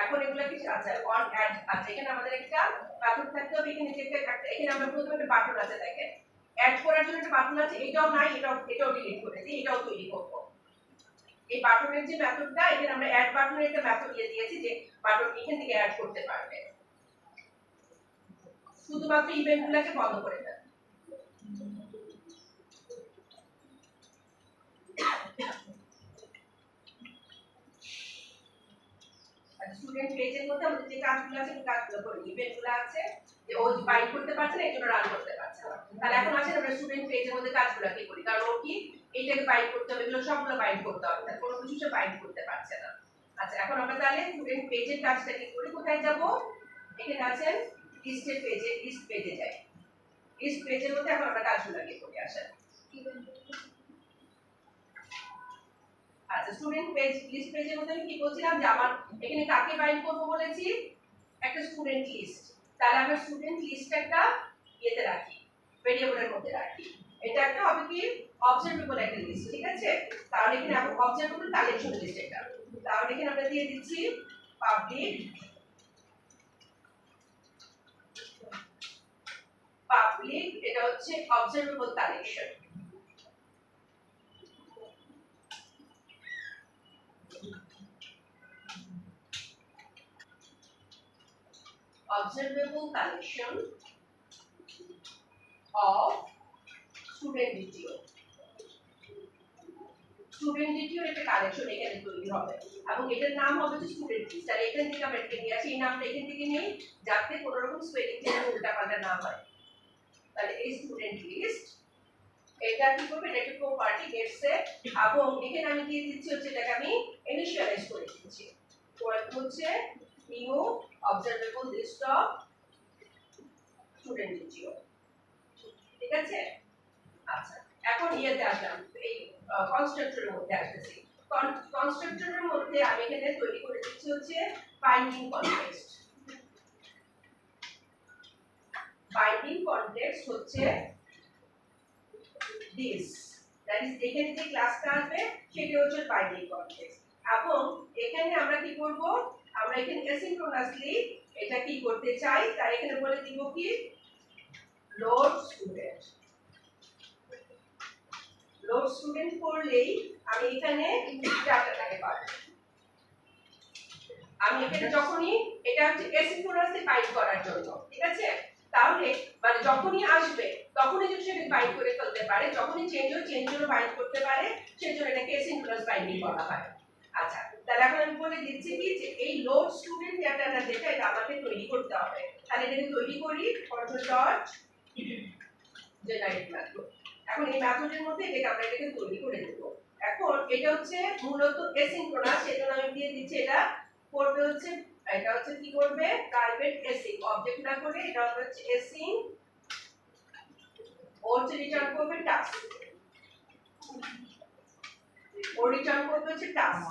এখন এগুলা কি আছে অন অ্যাড আছে, এখানে আমাদের একটা মেথড থাকতে হবে, এখানে যে একটা এখানে আমরা প্রথমে একটা বাটন আছে দেখেন, অ্যাড করার জন্য একটা বাটন আছে, এটাও নাই, এটাও ডিলিট করে দিই, এটাও তৈরি করব। এই বাটনের যে মেথডটা এখানে আমরা অ্যাড বাটনের একটা মেথড দিয়ে দিয়েছি যে বাটন এখান থেকে অ্যাড করতে পারবে, শুধুমাত্র ইভেন্টগুলোকে বন্ধ করে দেন। স্টুডেন্ট পেজের মধ্যে আমাদের যে কাজগুলো আছে সেই কাজগুলো করি, ইভেন্টগুলো আছে যে ও বাইন্ড করতে পারছে না এই জন্য রান করতে পারছে না। তাহলে এখন আসেন আমরা স্টুডেন্ট পেজের মধ্যে কাজগুলো কি করি, কারণ ও কি এইটাকে বাইন্ড করতে হবে, এগুলো সবগুলো বাইন্ড করতে হবে, তার কোনো কিছু সে বাইন্ড করতে পারছে না। আচ্ছা এখন আমরা তাহলে স্টুডেন্ট পেজের কাজটা কি করি, কোথায় যাব, এখানে আছেন লিস্টের পেজে, লিস্ট পেজে যাই, লিস্ট পেজের মধ্যে এখন আমরা কাজগুলো কি করি আসেন। আচ্ছা স্টুডেন্ট পেজ লিস্ট পেজের মধ্যে আমি কি বলছিলাম যে আমার এখানে কাকে বাইন্ড করব বলেছি, একটা স্টুডেন্ট লিস্ট, তাহলে আমরা স্টুডেন্ট লিস্ট একটা ইয়েতে রাখি, ভেরিয়েবলের মধ্যে রাখি, এটা একটা হবে কি অবজারভেবল একটা লিস্ট, ঠিক আছে। তাহলে এখানে আমরা অবজারভেবল কালেকশন লিস্ট এটা, তাহলে এখানে আমরা দিয়ে দিচ্ছি পাবলিক এটা হচ্ছে observable collection. Observable collection of student ডিটিও একটা কালেকশন এখানে তৈরি হবে এবং এটার নাম হবে যে স্টুডেন্ট লিস্ট। আর এখান থেকে আমরা এটা নিয়ে আসি, এই নামটা এখান থেকে নেই যাতে কোনো রকম স্পেলিং চেঞ্জ উল্টাপাল্টা না হয়। তাহলে এই স্টুডেন্ট লিস্ট এটা কি করবে, এটা একটা প্রপার্টি গেট সেট এবং এখানে আমি দিয়ে দিচ্ছি হচ্ছে এটাকে আমি ইনিশিয়ালাইজ করে দিচ্ছি। পরের হচ্ছে new observable list of student DTO. ঠিক আছে? আচ্ছা, এখন ইয়েতে আসলাম, এই কনস্ট্রাক্টরের মধ্যে আসতেছি। কনস্ট্রাক্টরের মধ্যে আমি এখানে তৈরি করে দিচ্ছি হচ্ছে বাইন্ডিং কনটেক্সট। বাইন্ডিং কনটেক্সট হচ্ছে দিস, দ্যাট ইজ এখানে যে ক্লাসটা আসবে সেটা হচ্ছে বাইন্ডিং কনটেক্সট। এবং এখানে আমরা কি করব, আমরা এখানে অ্যাসিনক্রোনাসলি এটা কি করতে চাই, তাই এখানে বলে দিব কি লোড স্টুডেন্ট। লোড স্টুডেন্ট করলেই আমি এখানে ডাটাটাকে পাবো। আমি এখানে যখনই এটা হচ্ছে অ্যাসিনক্রোনাসলি বাইন্ড করার জন্য, ঠিক আছে? তাহলে মানে যখনই আসবে তখনই যদি সেটা বাইন্ড করে ফেলতে পারে, যখনই চেঞ্জও বাইন্ড করতে পারে, সেজন্য এটাকে অ্যাসিনক্রোনাস বাইন্ডিং বলা হয়। আচ্ছা, তাহলে এখন আমি বলে দিচ্ছি কি যে এই লোড স্টুডেন্ট ডাটাটা যেটা এটা আমাকে তৈরি করতে হবে। তাহলে এটাকে তৈরি করি কন্ট্রোল ডট জেনারেট মেথড। এখন এই মেথডের মধ্যে এটাকে আমরা এটাকে তৈরি করে দেব। এখন এটা হচ্ছে মূলত অ্যাসিনক্রোনাস, সেজন্য আমি দিয়ে দিচ্ছি এটা করবে হচ্ছে, এটা হচ্ছে কি করবে প্রাইভেট এসিং অবজেক্ট না করে এটা হচ্ছে এসিং ওর রিটার্ন করবে টাস্ক, ও রিটার্ন করবে হচ্ছে টাস্ক।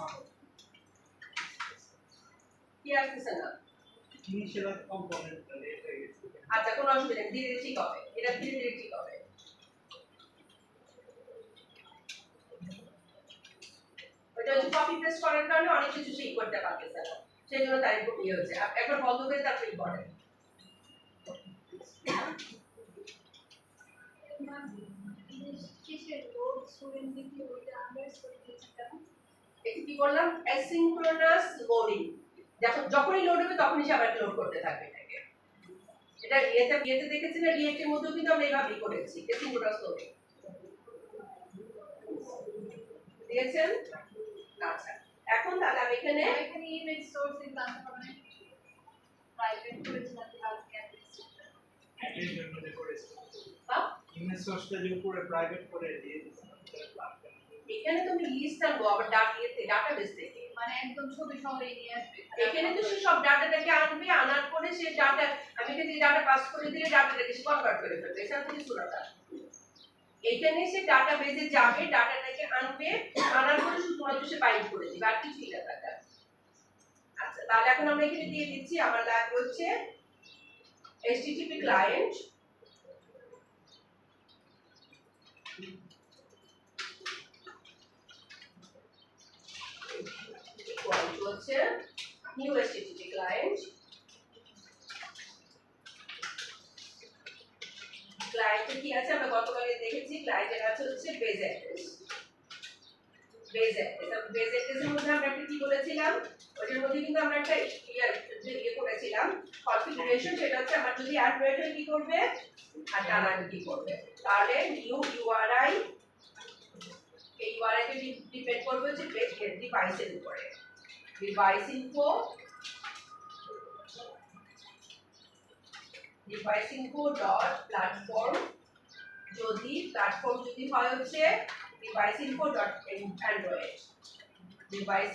কি আসছে না ইনিশিয়াল কম্পোনেন্ট এটা গেছে। আচ্ছা, কোনো অসুবিধা নেই, ধীরে ধীরে ঠিক হবে, এটা ধীরে ধীরে ঠিক হবে। ওটা হচ্ছে কপি পেস্ট করার কারণে অনেক কিছু ঠিক করতে পারতেছে না, সেই জন্য তাই কপি হচ্ছে। একবার বন্ধ করে তারপরে করেন। কি করলাম অ্যাসিনক্রোনাস লোডিং, যখনই লোড হবে তখনই সে আবার লোড করতে থাকবে এটাকে। এটা বিয়েতে দেখেছি না, রিয়েক্টের মধ্যেও কিন্তু আমরা এইভাবেই করেছি অ্যাসিনক্রোনাস লোডিং। দেখেছেন? আচ্ছা, এখন তাহলে আমি এখানে image source in transformer private করেছিলাম কালকে এর জন্য যে করেছে হ্যাঁ ইমেজ সোর্সটা যে উপরে প্রাইভেট করে দিয়ে দিয়েছিলাম সেটা ক্লাসটা এখানে তুমি লিস্ট আনবো আবার ডাটাবেস থেকে, মানে একদম ছবি সহই নিয়ে আসবে। এখানে তো সে সব ডাটাটাকে আনবে, আনার পরে সে ডাটা আমি এখানে ডাটা পাস করে দিলে ডাটাটাকে সে কনভার্ট করে ফেলবে, এছাড়া তো কিছু না। এখানে সে ডাটাবেসে যাবে, ডাটাটাকে আনবে, আনার পরে শুধুমাত্র সে বাইন্ড করে দিবে, আর কিছুই না ডাটা। আচ্ছা, তাহলে এখন আমরা এখানে দিয়ে দিচ্ছি আমার লাগবে হচ্ছে HTTP ক্লায়েন্ট হচ্ছে নিউ HTTP ক্লায়েন্ট। ক্লায়েন্টে কি আছে আমরা গতকালে দেখেছি, ক্লায়েন্টের আছে হচ্ছে বেজ অ্যাড্রেস। বেজ অ্যাড্রেসের মধ্যে আমরা একটা কি বলেছিলাম, ওটার মধ্যে কিন্তু আমরা একটা ইয়ে করেছিলাম কনফিগারেশন, সেটা হচ্ছে আমার যদি অ্যান্ড্রয়েড হয় কি করবে আর টানার কি করবে। তাহলে নিউ ইউআরআই, এই ইউআরআই কে ডিপেন্ড করবে হচ্ছে ডিভাইসের উপরে। ডিভাইস ইনফো ডট প্ল্যাটফর্ম, যদি প্ল্যাটফর্ম যদি হয় হচ্ছে device info dot Android, device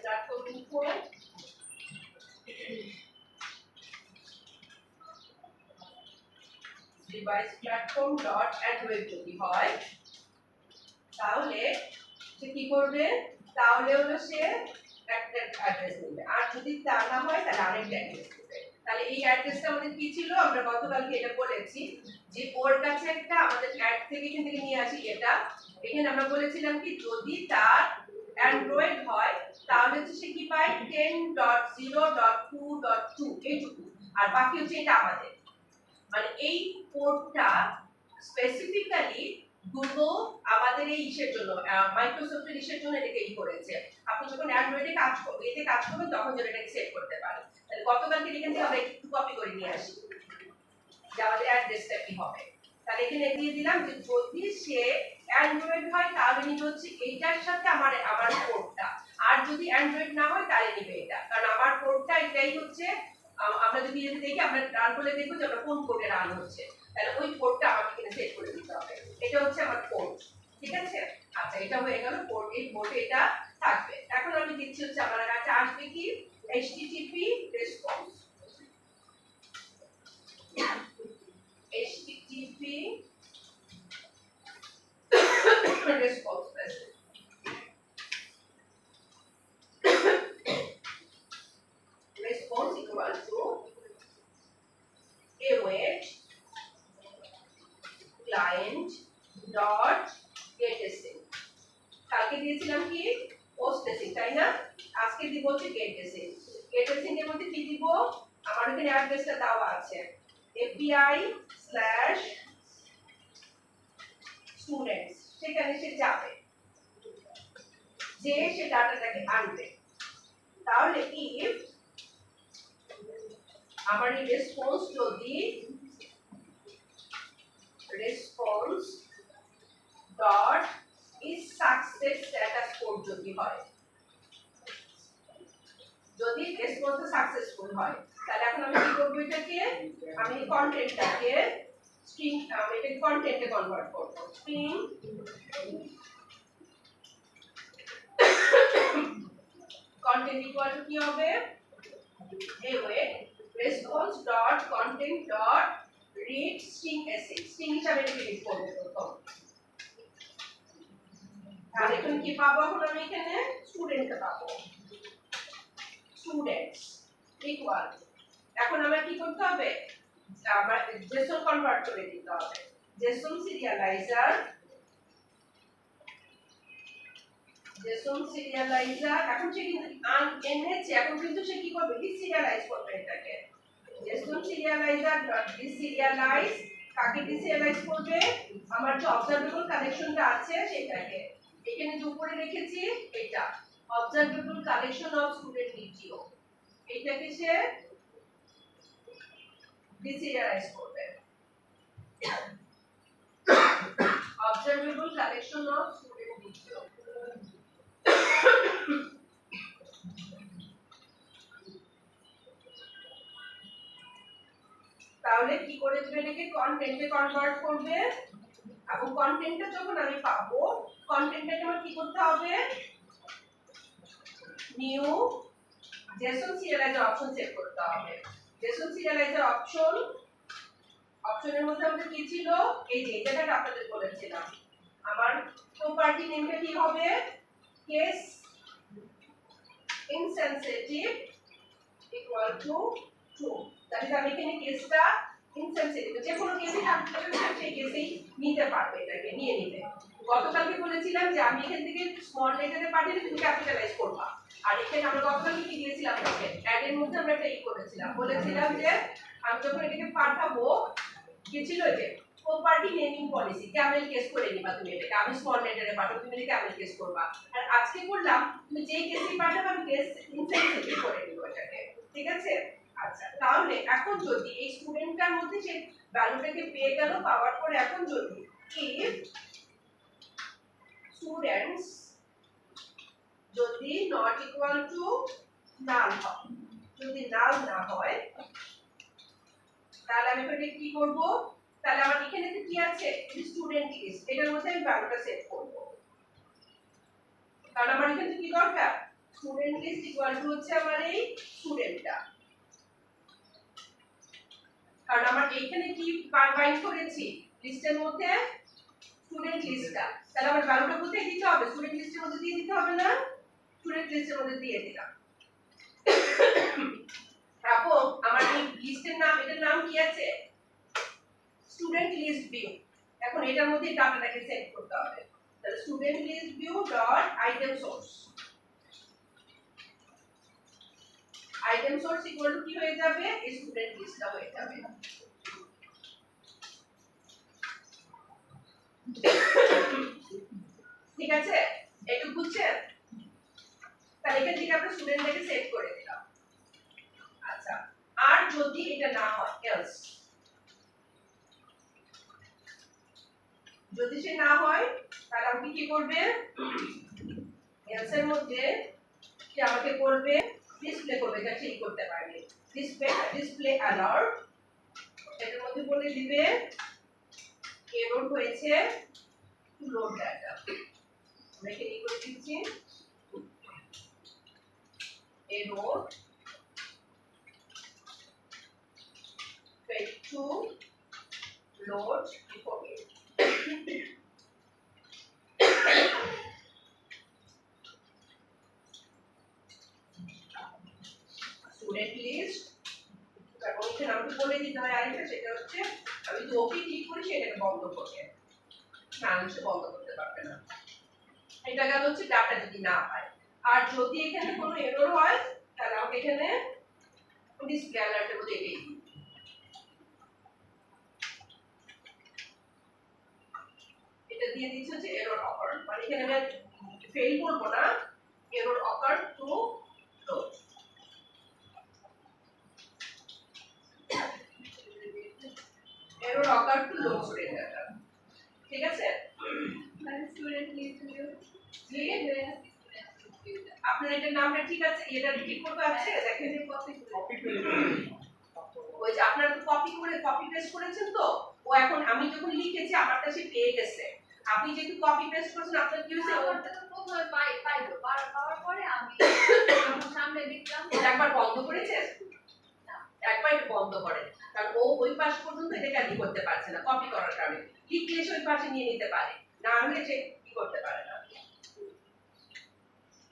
platform info device platform dot Android যদি হয় তাহলে সে কি করবে, তাহলে হলো সে একটা অ্যাড্রেস নেবে, আর যদি তা না হয় তাহলে আরেকটা অ্যাড্রেস নেবে। তাহলে এই অ্যাড্রেসটা আমাদের কি ছিল, আমরা গতকালকে এটা বলেছি যে ওর কাছে একটা আমাদের অ্যাড থেকে এখান থেকে নিয়ে আসি এটা। এখানে আমরা বলেছিলাম কি যদি তার অ্যান্ড্রয়েড হয় তাহলে হচ্ছে সে কি পায় 10.0.2.2 এইটুকু, আর বাকি হচ্ছে এটা আমাদের, মানে এই কোডটা স্পেসিফিক্যালি গুগল আমাদের এই ইসের জন্য, মাইক্রোসফটের ইসের জন্য এটাকে করেছে। আপনি যখন অ্যান্ড্রয়েডে কাজ করবেন, এতে কাজ করবেন, তখন যেন এটাকে সেভ করতে পারেন। তাহলে গতকালকে এখান থেকে আমরা একটু কপি করে নিয়ে আসি যে আমাদের অ্যাড্রেসটা কি হবে। তাহলে এখানে দিয়ে দিলাম যে যদি সে অ্যান্ড্রয়েড হয় তাহলে নিবে হচ্ছে এইটার সাথে আমার আমার কোডটা, আর যদি অ্যান্ড্রয়েড না হয় তাহলে নিবে এটা, কারণ আমার কোডটা এটাই হচ্ছে। আমরা যদি এটা দেখি, আমরা রান করে দেখবো যে আমরা কোন কোডে রান হচ্ছে, তাহলে ওই কোডটা আমাকে এখানে সেট করে দিতে হবে। এটা হচ্ছে আমার কোড, ঠিক আছে। আচ্ছা, এটা হয়ে গেল কোড, এই কোডে এটা থাকবে। এখন আমি দিচ্ছি হচ্ছে আমার কাছে আসবে কি http response, http response message, response equal to await client dot getAsync। কালকে দিয়েছিলাম কি postAsync, তাই না? আজকে দিব হচ্ছে getAsync। getAsync এর মধ্যে কি দিব, আমার এখানে অ্যাড্রেসটা দেওয়া আছে api/students, সেখানে সে যাবে, যে সে ডাটাটাকে আনবে। তাহলে if আমার এই রেসপন্স যদি response dot is success status code যদি হয়, যদি রেসপন্স সাকসেসফুল হয়, তাহলে এখন আমি কি করব, এটাকে আমি কন্টেন্টটাকে স্ট্রিং, আমি এটাকে কন্টেন্টে কনভার্ট করব। স্ট্রিং কন্টেন্ট ইকুয়াল টু কি হবে, await response dot content dot read string async, string হিসাবে এটাকে রিড করব প্রথম। আর এখন কি পাবো, এখন আমি এখানে স্টুডেন্টকে পাবো, স্টুডেন্টস ইকুয়াল, এখন আমার কি করতে হবে, আমার জেসন কনভার্ট করে দিতে হবে। জেসন সিরিয়ালাইজার, এখন সে কিন্তু এনেছে, এখন কিন্তু সে কি করবে, ডিসিরিয়ালাইজ করবে এটাকে। জেসন সিরিয়ালাইজার ডট ডিসিরিয়ালাইজ, কাকে ডিসিরিয়ালাইজ করবে, আমার যে অবজারভেবল কালেকশনটা আছে সেটাকে। এখানে যে উপরে রেখেছি এটা observable collection of student video, এটাকে সে ডিসিরিয়ালাইজ করবে। Observable collection of student video, তাহলে কি করে দিবে, এটাকে কন্টেন্টে কনভার্ট করবে। এবং কন্টেন্টটা যখন আমি পাবো, কন্টেন্টটাকে আমার কি করতে হবে, নিউ জেসন সিরিয়ালাইজার অপশন সেট করতে হবে। জেসন সিরিয়ালাইজার অপশনের মধ্যে আমাদের কি ছিল, এই যে জায়গাটা আপনাদের বলেছিলাম, আমার প্রপার্টি নেমটা কি হবে, case insensitive equal to true. তাহলে আমি এখানে কেসটা ইনসেনসিটিভ, যে কোনো কেসই থাকতে পারে, সেই কেসেই নিতে পারবে, এটাকে নিয়ে নিবে। গতকালকে বলেছিলাম যে আমি এখান থেকে স্মল লেটারে পাঠিয়ে তুমি ক্যাপিটালাইজ করবা, আর এখানে আমরা গতকালকে কি দিয়েছিলাম, অ্যাড এর মধ্যে আমরা একটা করেছিলাম, বলেছিলাম যে আমি যখন এটাকে পাঠাবো, কি ছিল যে property naming policy, Camel case করে নিবা তুমি এটাকে, আমি স্মল লেটারে পাঠাবো, তুমি এটা ক্যামেল কেস করবা। আর আজকে করলাম তুমি যেই কেসই পাঠাবে আমি কেস ইনসেনসিটিভ করে নিব এটাকে, ঠিক আছে। আচ্ছা, তাহলে এখন যদি এই স্টুডেন্টটার মধ্যে সে ভ্যালুটাকে পেয়ে গেল, পাওয়ার পরে এখন যদি if students যদি not equal to null হয়, যদি null না হয়, তাহলে আমি এখানে কি করব, তাহলে আমার এখানে কি আছে, স্টুডেন্ট লিস্ট, এটার মধ্যে আমি ভ্যালুটা সেট করব। কারণ আমার এখানে কি দরকার, স্টুডেন্ট লিস্ট ইকুয়াল টু হচ্ছে আমার এই স্টুডেন্টটা, কারণ আমার এইখানে কি বাইন্ড করেছি লিস্টের মধ্যে স্টুডেন্ট লিস্টটা, তাহলে আমার ভ্যালুটা কোথায় দিতে হবে, স্টুডেন্ট লিস্টের মধ্যে দিয়ে দিতে হবে না, স্টুডেন্ট লিস্টের মধ্যে দিয়ে দিলাম। এখন আমার এই লিস্টের নাম, এটার নাম কি আছে, স্টুডেন্ট লিস্ট ভিউ। এখন এটার মধ্যে ডাটাটাকে সেট করতে হবে, তাহলে student list view dot item source, item source equal to কি হয়ে যাবে, এই স্টুডেন্ট লিস্টটা হয়ে যাবে। ঠিক আছে, একটু বুঝছেন, তাহলে এখান থেকে আমরা স্টুডেন্টটাকে সেট করে দিলাম। আচ্ছা, আর যদি এটা না হয়, এলস যদি সে না হয় তাহলে আপনি কি করবে, এলসের মধ্যে সে আমাকে করবে ডিসপ্লে করবে, যা ঠিক করতে পারবে ডিসপ্লে অ্যালার্ট, এটার মধ্যে বলে দিবে এরর হয়েছে টু লোড ডাটা। আমরা এখানে করে দিচ্ছি error failed to load information. Student list, তারপর এখানে আমাকে বলে দিতে হয় আরেকটা, সেটা হচ্ছে আমি যদি ওকে ক্লিক করি সেটাকে বন্ধ করবে, না সে বন্ধ করতে পারবে না। এটা গেল হচ্ছে ডাটা যদি না পায়। আর যদি এখানে কোনো এরর হয় তাহলে আমাকে এখানে ডিসপ্লে অ্যালার্টের মধ্যে এটাই দিই। এটা দিয়ে দিচ্ছে হচ্ছে এরর অকার, মানে এখানে আমি ফেল করব না, এরর অকার টু লোড। এরর অকার টু লোড স্টুডেন্ট ডাটা, ঠিক আছে? মানে স্টুডেন্ট লিস্ট ভিউ জি, স্টুডেন্ট আপনার এটার নামটা ঠিক আছে, এটা রিপিট করতে আছে, দেখেন যে কপি করে ওই যে আপনারা তো কপি পেস্ট করেছেন, তো ও এখন আমি যখন লিখেছি আমারটা সে পেয়ে গেছে। আপনি যেহেতু কপি পেস্ট করেছেন আপনার কি হয়েছে, আমারটা তো প্রথমে পাইলো পাওয়ার পরে আমি যখন সামনে লিখলাম এটা একবার বন্ধ করেছেন, না একবার এটা বন্ধ করেন, কারণ ও ওই পাশ পর্যন্ত এটা ক্যারি করতে পারছে না কপি করার কারণে, লিখলে সে ওই পাশে নিয়ে নিতে পারে, না হলে সে কি করতে পারে না।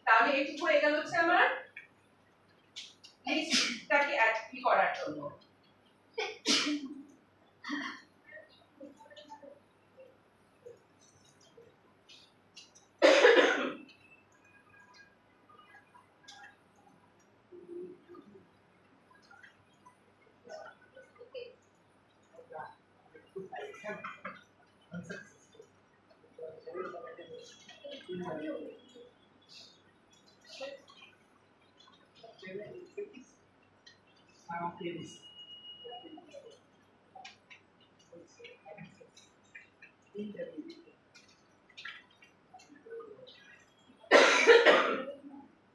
তাহলে এটি হয়ে গেল হচ্ছে আমার লিস্টটাকে অ্যাড করার জন্য।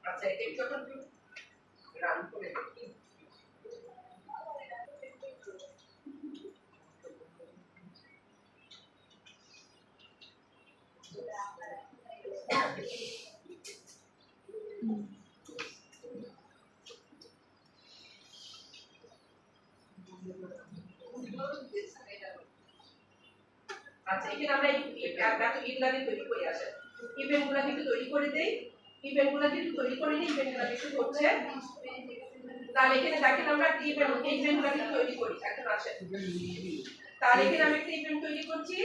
আচ্ছা, এটা যখন রান করে দেখি, আচ্ছা এখানে আমরা একটা ইভেন্টগুলোকে তৈরি করে আসে, ইভেন্টগুলোকে একটু তৈরি করে দেই, ইভেন্টগুলোকে একটু তৈরি করে নিই, ইভেন্টগুলোকে একটু হচ্ছে, তাহলে এখানে দেখেন আমরা ইভেন্টগুলোকে তৈরি করি এখন আসে। তাহলে এখানে আমি একটা ইভেন্ট তৈরি করছি,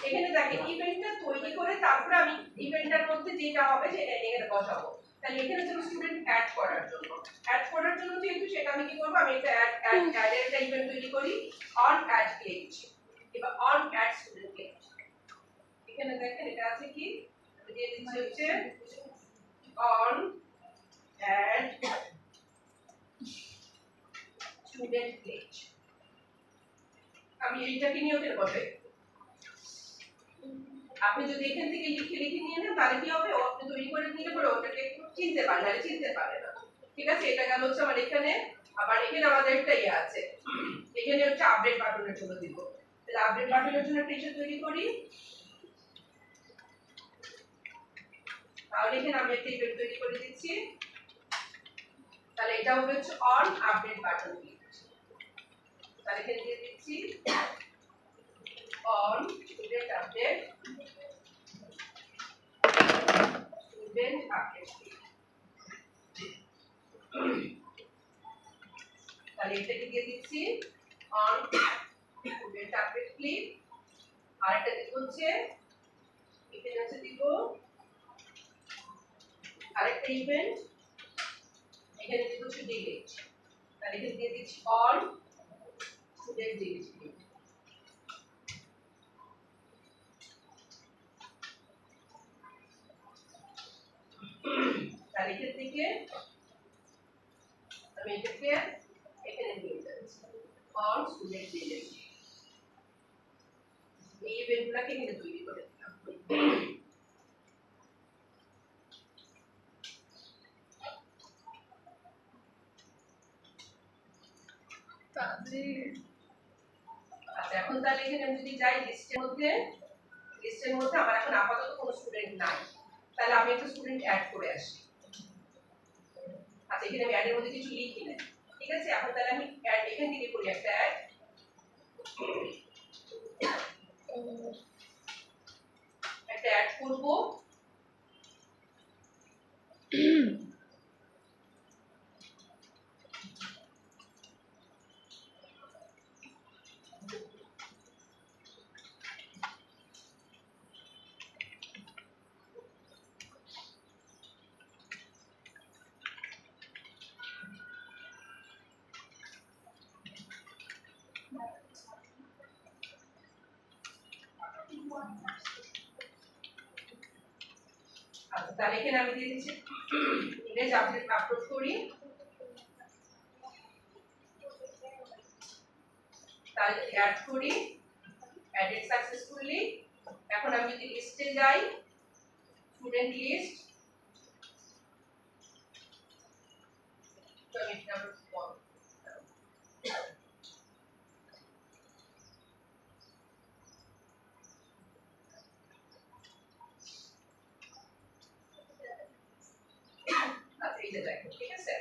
এখানে দেখেন ইভেন্টটা তৈরি করে তারপরে আমি ইভেন্টটার মধ্যে যেটা হবে সেটা এখানে বসাবো। তাহলে এখানে ছিল স্টুডেন্ট অ্যাড করার জন্য যেহেতু সেটা আমি কি করব, আমি একটা অ্যাড এর একটা ইভেন্ট তৈরি করি, অন অ্যাড ক্লিক, এবার অন অ্যাড স্টুডেন্ট ক্লিক। এখানে দেখেন এটা আছে কি, আমি দিয়ে দিচ্ছি হচ্ছে অন অ্যাড স্টুডেন্ট ক্লিক। আমি এইটাকে নিয়ে ওখানে বসাই। আপনি যদি এখান থেকে লিখে নিয়ে নেন তাহলে কি হবে, আপনি তৈরি করে নিলে পরে ওটাকে চিনতে পারবে, নাহলে চিনতে পারবে না। ঠিক আছে, এটা গেল হচ্ছে আমার এখানে। আবার এখানে আমাদের একটা ইয়ে আছে, এখানে হচ্ছে আপডেট বাটনের জন্য দিব, তাহলে আপডেট বাটনের জন্য একটা ইস্যু তৈরি করি। তাহলে এখানে আমি একটা ইভেন্ট তৈরি করে দিচ্ছি, তাহলে এটা হবে হচ্ছে অন আপডেট বাটন ক্লিক। তাহলে এখানে দিয়ে দিচ্ছি on student update তাহলে এটাকে দিয়ে দিচ্ছি on student update click, আর একটা দিব হচ্ছে এখানে হচ্ছে দিব আরেকটা ইভেন্ট, এখানে দিব হচ্ছে delete, তাহলে এখানে দিয়ে দিচ্ছি on student delete click। তাহলে এখান থেকে আমি এটাকে এখানে নিয়ে যাচ্ছি অন স্টুডেন্ট ডিলিট। এই ইভেন্টগুলোকে এখানে তৈরি করে দিলাম। আচ্ছা এখন তাহলে এখানে আমি যদি যাই লিস্টের মধ্যে আমার এখন আপাতত কোনো স্টুডেন্ট নাই, তাহলে আমি একটা স্টুডেন্ট অ্যাড করে আসি। আচ্ছা এখানে আমি অ্যাডের মধ্যে কিছু লিখি না, ঠিক আছে। এখন তাহলে আমি অ্যাড এখান থেকে করি একটা অ্যাড করব। আচ্ছা তাহলে এখানে আমি দিয়ে দিচ্ছি ইমেজ আপলোড করি, তাহলে অ্যাড করি, অ্যাডেড সাকসেসফুলি। এখন আমি যদি লিস্টে যাই, স্টুডেন্ট লিস্ট, তো আমি এটা ঠিক আছে।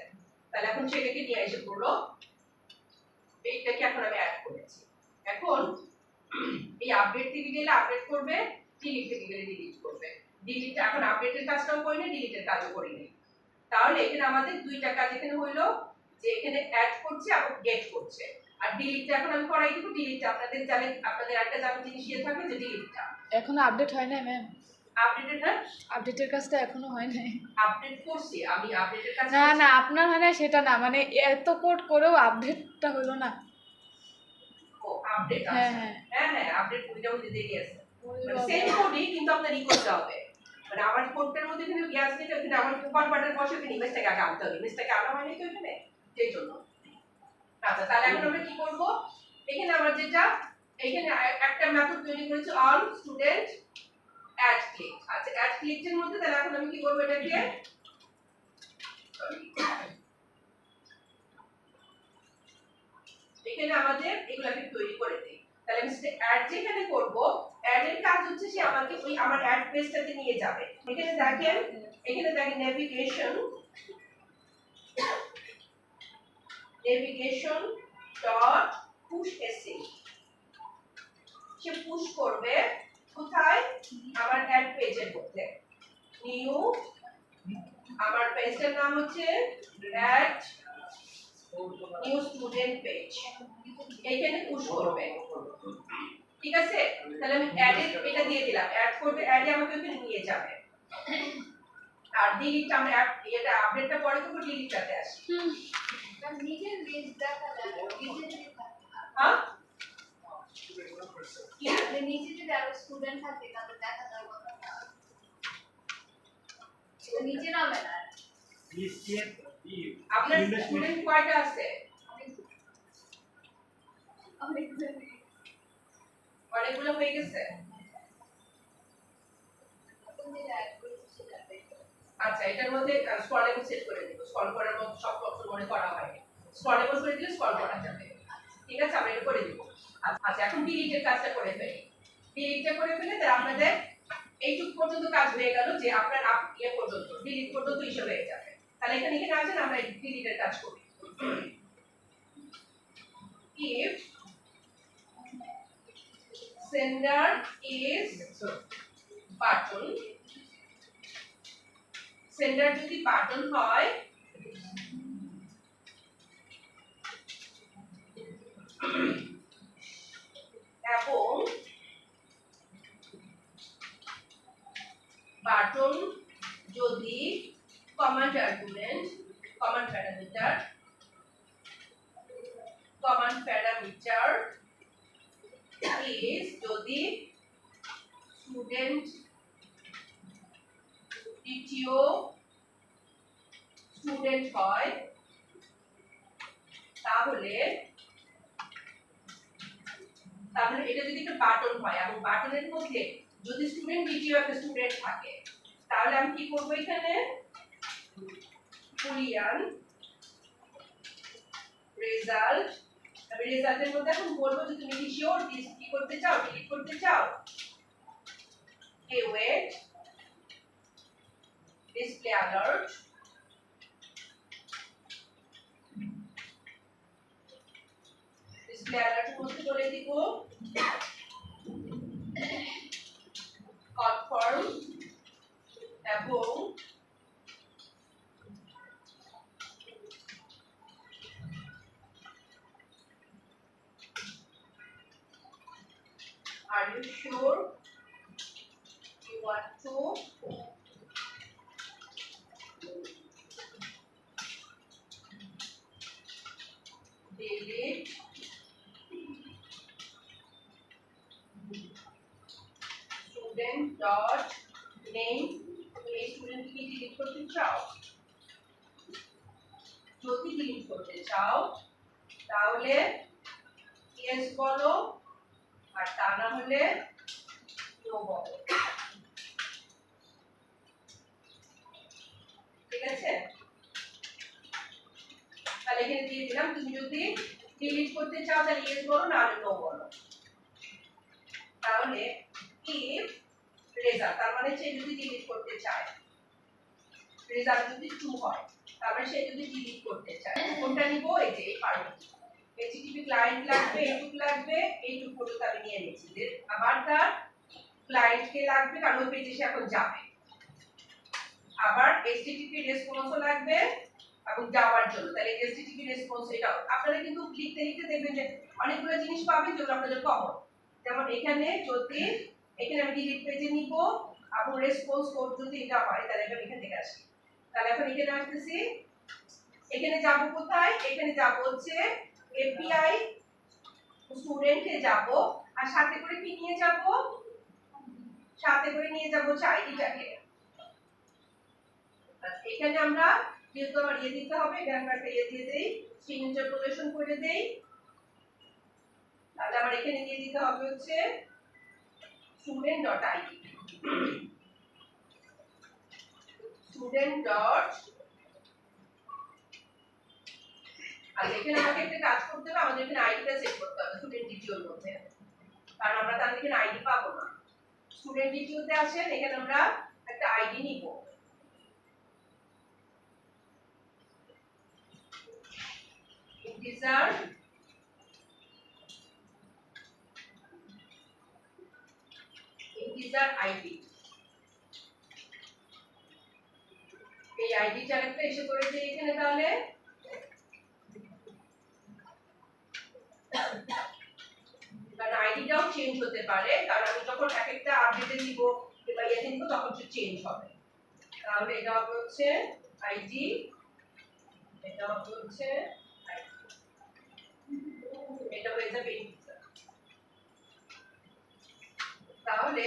তাহলে এখন সেটাকে নিয়ে এসে পড়লো, এইটাকে এখন আমি অ্যাড করেছি। এখন এই আপডেট থেকে গেলে আপডেট করবে, ডিলিট থেকে গেলে ডিলিট করবে। ডিলিট এখন আপডেটের কাজটাও করি না, ডিলিটের কাজও করি না। তাহলে এখানে আমাদের দুইটা কাজ এখানে হইলো, যে এখানে অ্যাড করছে আর গেট করছে। আর ডিলিটটা এখন আমি করাই দিব। ডিলিটটা আপনাদের জানেন, আপনাদের একটা জানা জিনিস ইয়ে থাকবে যে ডিলিটটা এখনো আপডেট হয় না ম্যাম। আপডেটেড না, আপডেটের কাজটা এখনো হয় নাই। আপডেট করছি আমি, আপডেটের কাজ না না আপনার হয় না সেটা না, মানে এত কোড করেও আপডেটটা হলো না। ও আপডেট হ্যাঁ আছে, হ্যাঁ হ্যাঁ হ্যাঁ আপডেট ওইটাও দিতে গিয়েছে, মানে সেম কোডই কিন্তু আপনার ই করতে হবে। মানে আমার কোডটার মধ্যে কিন্তু গ্যাস দিতে কিন্তু আমার কনভার্টার বসে কিন্তু ইমেজটাকে আগে আনতে হবে। ইমেজটাকে আনা হয়নি তো এখানে, সেই জন্য। আচ্ছা তাহলে এখন আমরা কি করব, এখানে আমার যেটা এখানে একটা মেথড তৈরি করেছি অন স্টুডেন্ট অ্যাড ক্লিক। আচ্ছা অ্যাড ক্লিকের মধ্যে তাহলে এখন আমি কি করব, এটাকে এখানে আমাদের এগুলাকে তৈরি করে দেই। তাহলে আমি সেটা অ্যাড যেখানে করব, অ্যাড এর কাজ হচ্ছে সে আমাকে ওই আমার অ্যাড পেজটাতে নিয়ে যাবে। এখানে দেখেন নেভিগেশন ডট পুশ এসি, সে পুশ করবে কোথায়, আমার অ্যাড পেজের মধ্যে। নিউ, আমার পেজটার নাম হচ্ছে অ্যাড নিউ স্টুডেন্ট পেজ, এইখানে পুশ করবে, ঠিক আছে। তাহলে আমি অ্যাড এটা দিয়ে দিলাম, অ্যাড করবে, অ্যাডে আমাকে ওখানে নিয়ে যাবে। আর ডিলিট আমরা এটা আপডেটটা পরে করব, ডিলিটটাতে আসি। নিজের লিস্ট দেখা যায়, নিজের হ্যাঁ কি আপনি নিচে যদি আরো স্টুডেন্ট থাকে তাহলে দেখা যায় কথা এটা নিচে নামে না। আপনার স্টুডেন্ট কয়টা আছে? অনেকগুলো হয়ে গেছে। আচ্ছা এটার মধ্যে স্ক্রলেবল সেট করে দিব, স্ক্রল করার মতো সব অপশন মনে করা হয়, স্ক্রলেবল করে দিলে স্ক্রল করা যাবে, ঠিক আছে। আমরা এটা করে দিব। আচ্ছা এখন ডিলিটের কাজটা করে ফেলি। ডিলিটটা করে ফেলে তাহলে আপনাদের এইটুক পর্যন্ত কাজ হয়ে গেল, যে আপনার ইয়ে পর্যন্ত ডিলিট পর্যন্ত হিসাব হয়ে যাবে। তাহলে এখানে আসেন আমরা ডিলিটের কাজ করি। if sender is button, sender যদি বাটন হয় এবং বাটন যদি command argument command parameter is যদি student দ্বিতীয় স্টুডেন্ট হয়, তাহলে তাহলে এটা যদি একটা বাটন হয় এবং বাটনের মধ্যে যদি স্টুডেন্ট দ্বিতীয় একটা স্টুডেন্ট থাকে তাহলে আমি কি করব এখানে বুলিয়ান রেজাল্ট আমি রেজাল্টের মধ্যে এখন বলবো যে তুমি কি শিওর কি করতে চাও ডিলিট করতে চাও await display alert display alert করতে বলে দিব confirm এবং are you sure you want to delete student dot name এই স্টুডেন্ট কি ডিলিট করতে চাও যদি ডিলিট করতে চাও তাহলে yes বলো আর তা না হলে no বলো ঠিক আছে তাহলে এখানে দিয়ে দিলাম তুমি যদি ডিলিট করতে চাও তাহলে yes বলো না হলে no বলো তাহলে if রেজাল্ট তার মানে সে যদি ডিলিট করতে চায় রেজাল্ট যদি ট্রু হয় তারপরে সে যদি ডিলিট করতে চায় কোনটা নিব এই যে এই পার্ট http ক্লায়েন্ট লাগবে এইটুকু লাগবে এইটুকু পর্যন্ত আমি নিয়ে নিয়েছি যে আবার তার ক্লায়েন্টকে লাগবে কারণ ওই পেজে সে এখন যাবে আবার http রেসপন্সও লাগবে এবং যাওয়ার জন্য তাহলে http রেসপন্স এটাও আপনারা কিন্তু লিখতে লিখতে দেখবেন যে অনেকগুলো জিনিস পাবেন যেগুলো আপনাদের কমন যেমন এখানে যদি এখানে আমি ডিলিট পেজে নিব এবং রেসপন্স কোড যদি এটা হয় তাহলে আমি এখান থেকে আসি তাহলে এখন এখানে আসতেছি এখানে যাব কোথায় এখানে যাব হচ্ছে এপিআই স্টুডেন্টে যাব আর সাথে করে কি নিয়ে যাব সাথে করে নিয়ে যাব আইডিটাকে এখানে আমরা যেহেতু আমার ইয়ে দিতে হবে এটা আমরা একটা ইয়ে দিয়ে দেই সিগনেচার প্রদর্শন করে দেই তাহলে আমার এখানে দিয়ে দিতে হবে হচ্ছে student.id student. আর এখানে আমাকে একটা কাজ করতে হবে আমাদের এখানে আইডিটা সেট করতে হবে স্টুডেন্ট ডিটিওর মধ্যে কারণ আমরা তাহলে এখানে আইডি পাবো না স্টুডেন্ট ডিটিওতে আসেন এখানে আমরা একটা আইডি নিব integer id এই আইডি চার্টটা এসে করে দিই এখানে তাহলে কারণ আইডিটাও চেঞ্জ হতে পারে কারণ আমি যখন এক একটা আপডেটে নিব কিংবা ইয়ে নিব তখন সে চেঞ্জ হবে তাহলে এটা হবে হচ্ছে আইডি এটা হবে হচ্ছে এটা হয়ে যাবে ইন্টিজার তাহলে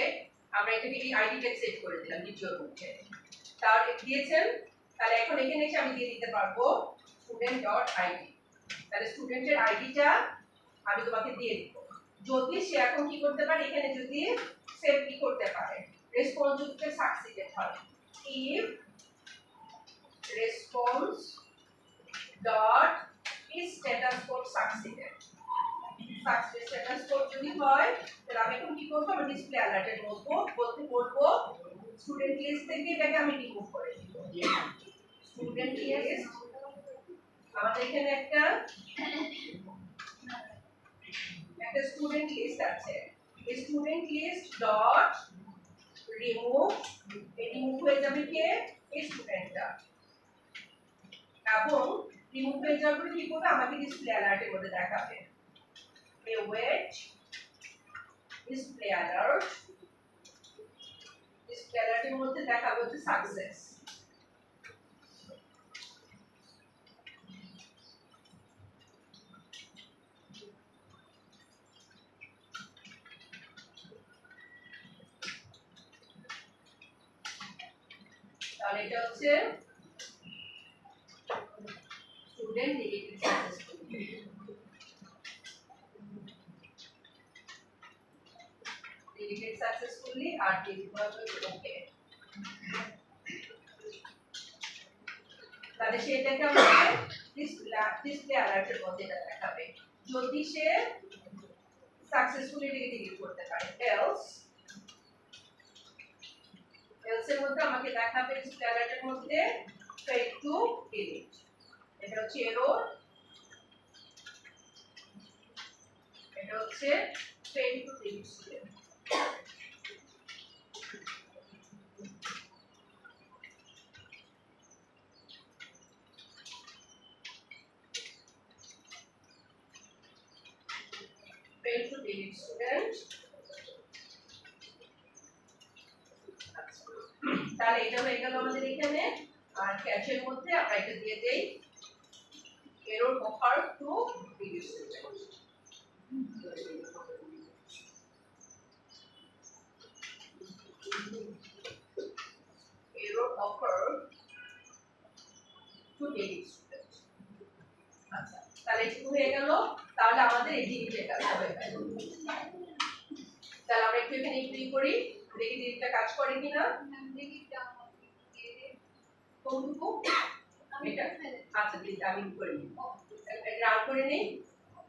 আমরা এটাকে এই আইডিটা সেট করে দিলাম দ্বিতীয় মধ্যে তাহলে দিয়েছেন তাহলে এখন এখানে এসে আমি দিয়ে দিতে পারবো student.id তাহলে স্টুডেন্টের আইডিটা আমি তোমাকে দিয়ে দিব যদি সে এখন কি করতে পারে এখানে যদি সেভ কি করতে পারে রেসপন্স যদি সাকসিডেড হয় if response dot is status code succeeded status code যদি হয় তাহলে আমি এখন কি করব আমি ডিসপ্লে অ্যালার্টের মধ্যে বলবো স্টুডেন্ট লিস্ট থেকে এটাকে আমি রিমুভ করে দিব স্টুডেন্ট লিস্ট আমাদের এখানে একটা স্টুডেন্ট লিস্ট আছে এই স্টুডেন্ট লিস্ট ডট রিমুভ এই রিমুভ হয়ে যাবে কে এই স্টুডেন্টটা এবং রিমুভ হয়ে যাওয়ার পরে কি করবে আমাকে ডিসপ্লে অ্যালার্টের মধ্যে দেখাবে await display alert display alert এর মধ্যে দেখাবে হচ্ছে সাকসেস তাহলে এটা হচ্ছে student deleted successfully deleted successfully আর দিয়ে দিব ওকে। তাহলে সেটাকে আমাদের ডিসপ্লে অ্যালার্টের মধ্যে এটা দেখাবে যদি সে সাকসেসফুলি ডিলিট করতে পারে। else এর মধ্যে আমাকে দেখাবে ডিসপ্লে অ্যালার্টের মধ্যে fail to delete, এটা হচ্ছে এরর, এটা হচ্ছে fail to delete student। fail to delete student। তাহলে এটা হয়ে গেল আমাদের এখানে। আর ক্যাশের মধ্যে আমরা এটা দিয়ে দেই error occur to delete student। error occur to delete student। আচ্ছা তাহলে এটা হয়ে গেল। তাহলে আমাদের এই ডিলিটের কাজটা হয়ে গেল। তাহলে আমরা একটু এখানে ক্লিক করি দেখি ডিলিটটা কাজ করে কিনা। কোনটুকু এটা আচ্ছা দিদি আমি করে নিই, রান করে নেই,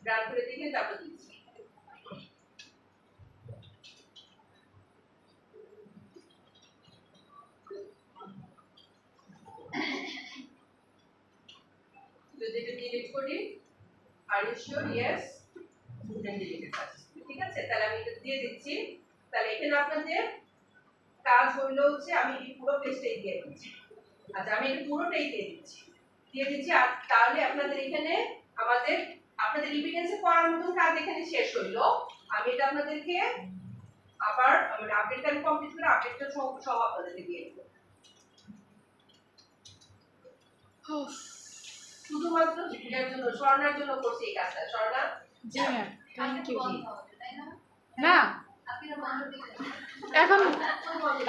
রান করে দেখে তারপর দিচ্ছি। যদি এটা ডিলিট করি are you sure yes then delete আছে, ঠিক আছে। তাহলে আমি এটা দিয়ে দিচ্ছি। তাহলে এখানে আপনাদের কাজ হলো হচ্ছে আমি এই পুরো পেজটাই দিয়ে দিচ্ছি। আচ্ছা আমি এটা পুরোটাই দিয়ে দিচ্ছি আর তাহলে আপনাদের এখানে আমাদের আপনাদের এভিডেন্সে পড়ার মতন কাজ এখানে শেষ হইলো। আমি এটা আপনাদেরকে আবার মানে আপডেটটা আমি কমপ্লিট করে আপডেটটা সব আপনাদেরকে দিয়ে দেব। শুধুমাত্র এর জন্য স্বর্ণার জন্য করছি এই কাজটা। স্বর্ণা জি ম্যাম থ্যাংক ইউ। না এখন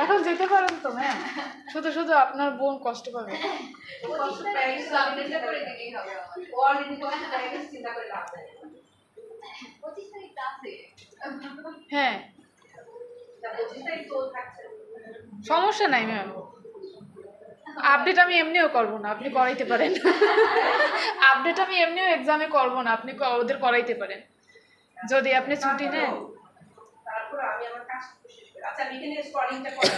এখন যেতে পারেন তো ম্যাম, শুধু শুধু আপনার বোন কষ্ট পাবে। কষ্ট পেয়ে গেছে আপডেটটা করে দিলেই হবে। অলরেডি কষ্ট পেয়ে গেছে, চিন্তা করে লাভ নাই। 25 তারিখ আছে। হ্যাঁ তা 25 তারিখ তো থাকছে। সমস্যা নাই ম্যাম, আপডেট আমি এমনিও করব না, আপনি করাইতে পারেন। আপডেট আমি এমনিও এক্সামে করব না, আপনি ওদের করাইতে পারেন যদি আপনি ছুটি নেন। তারপর আমি আমার কাজ শেষ করি। আচ্ছা আমি এখানে স্ক্রলিংটা করি।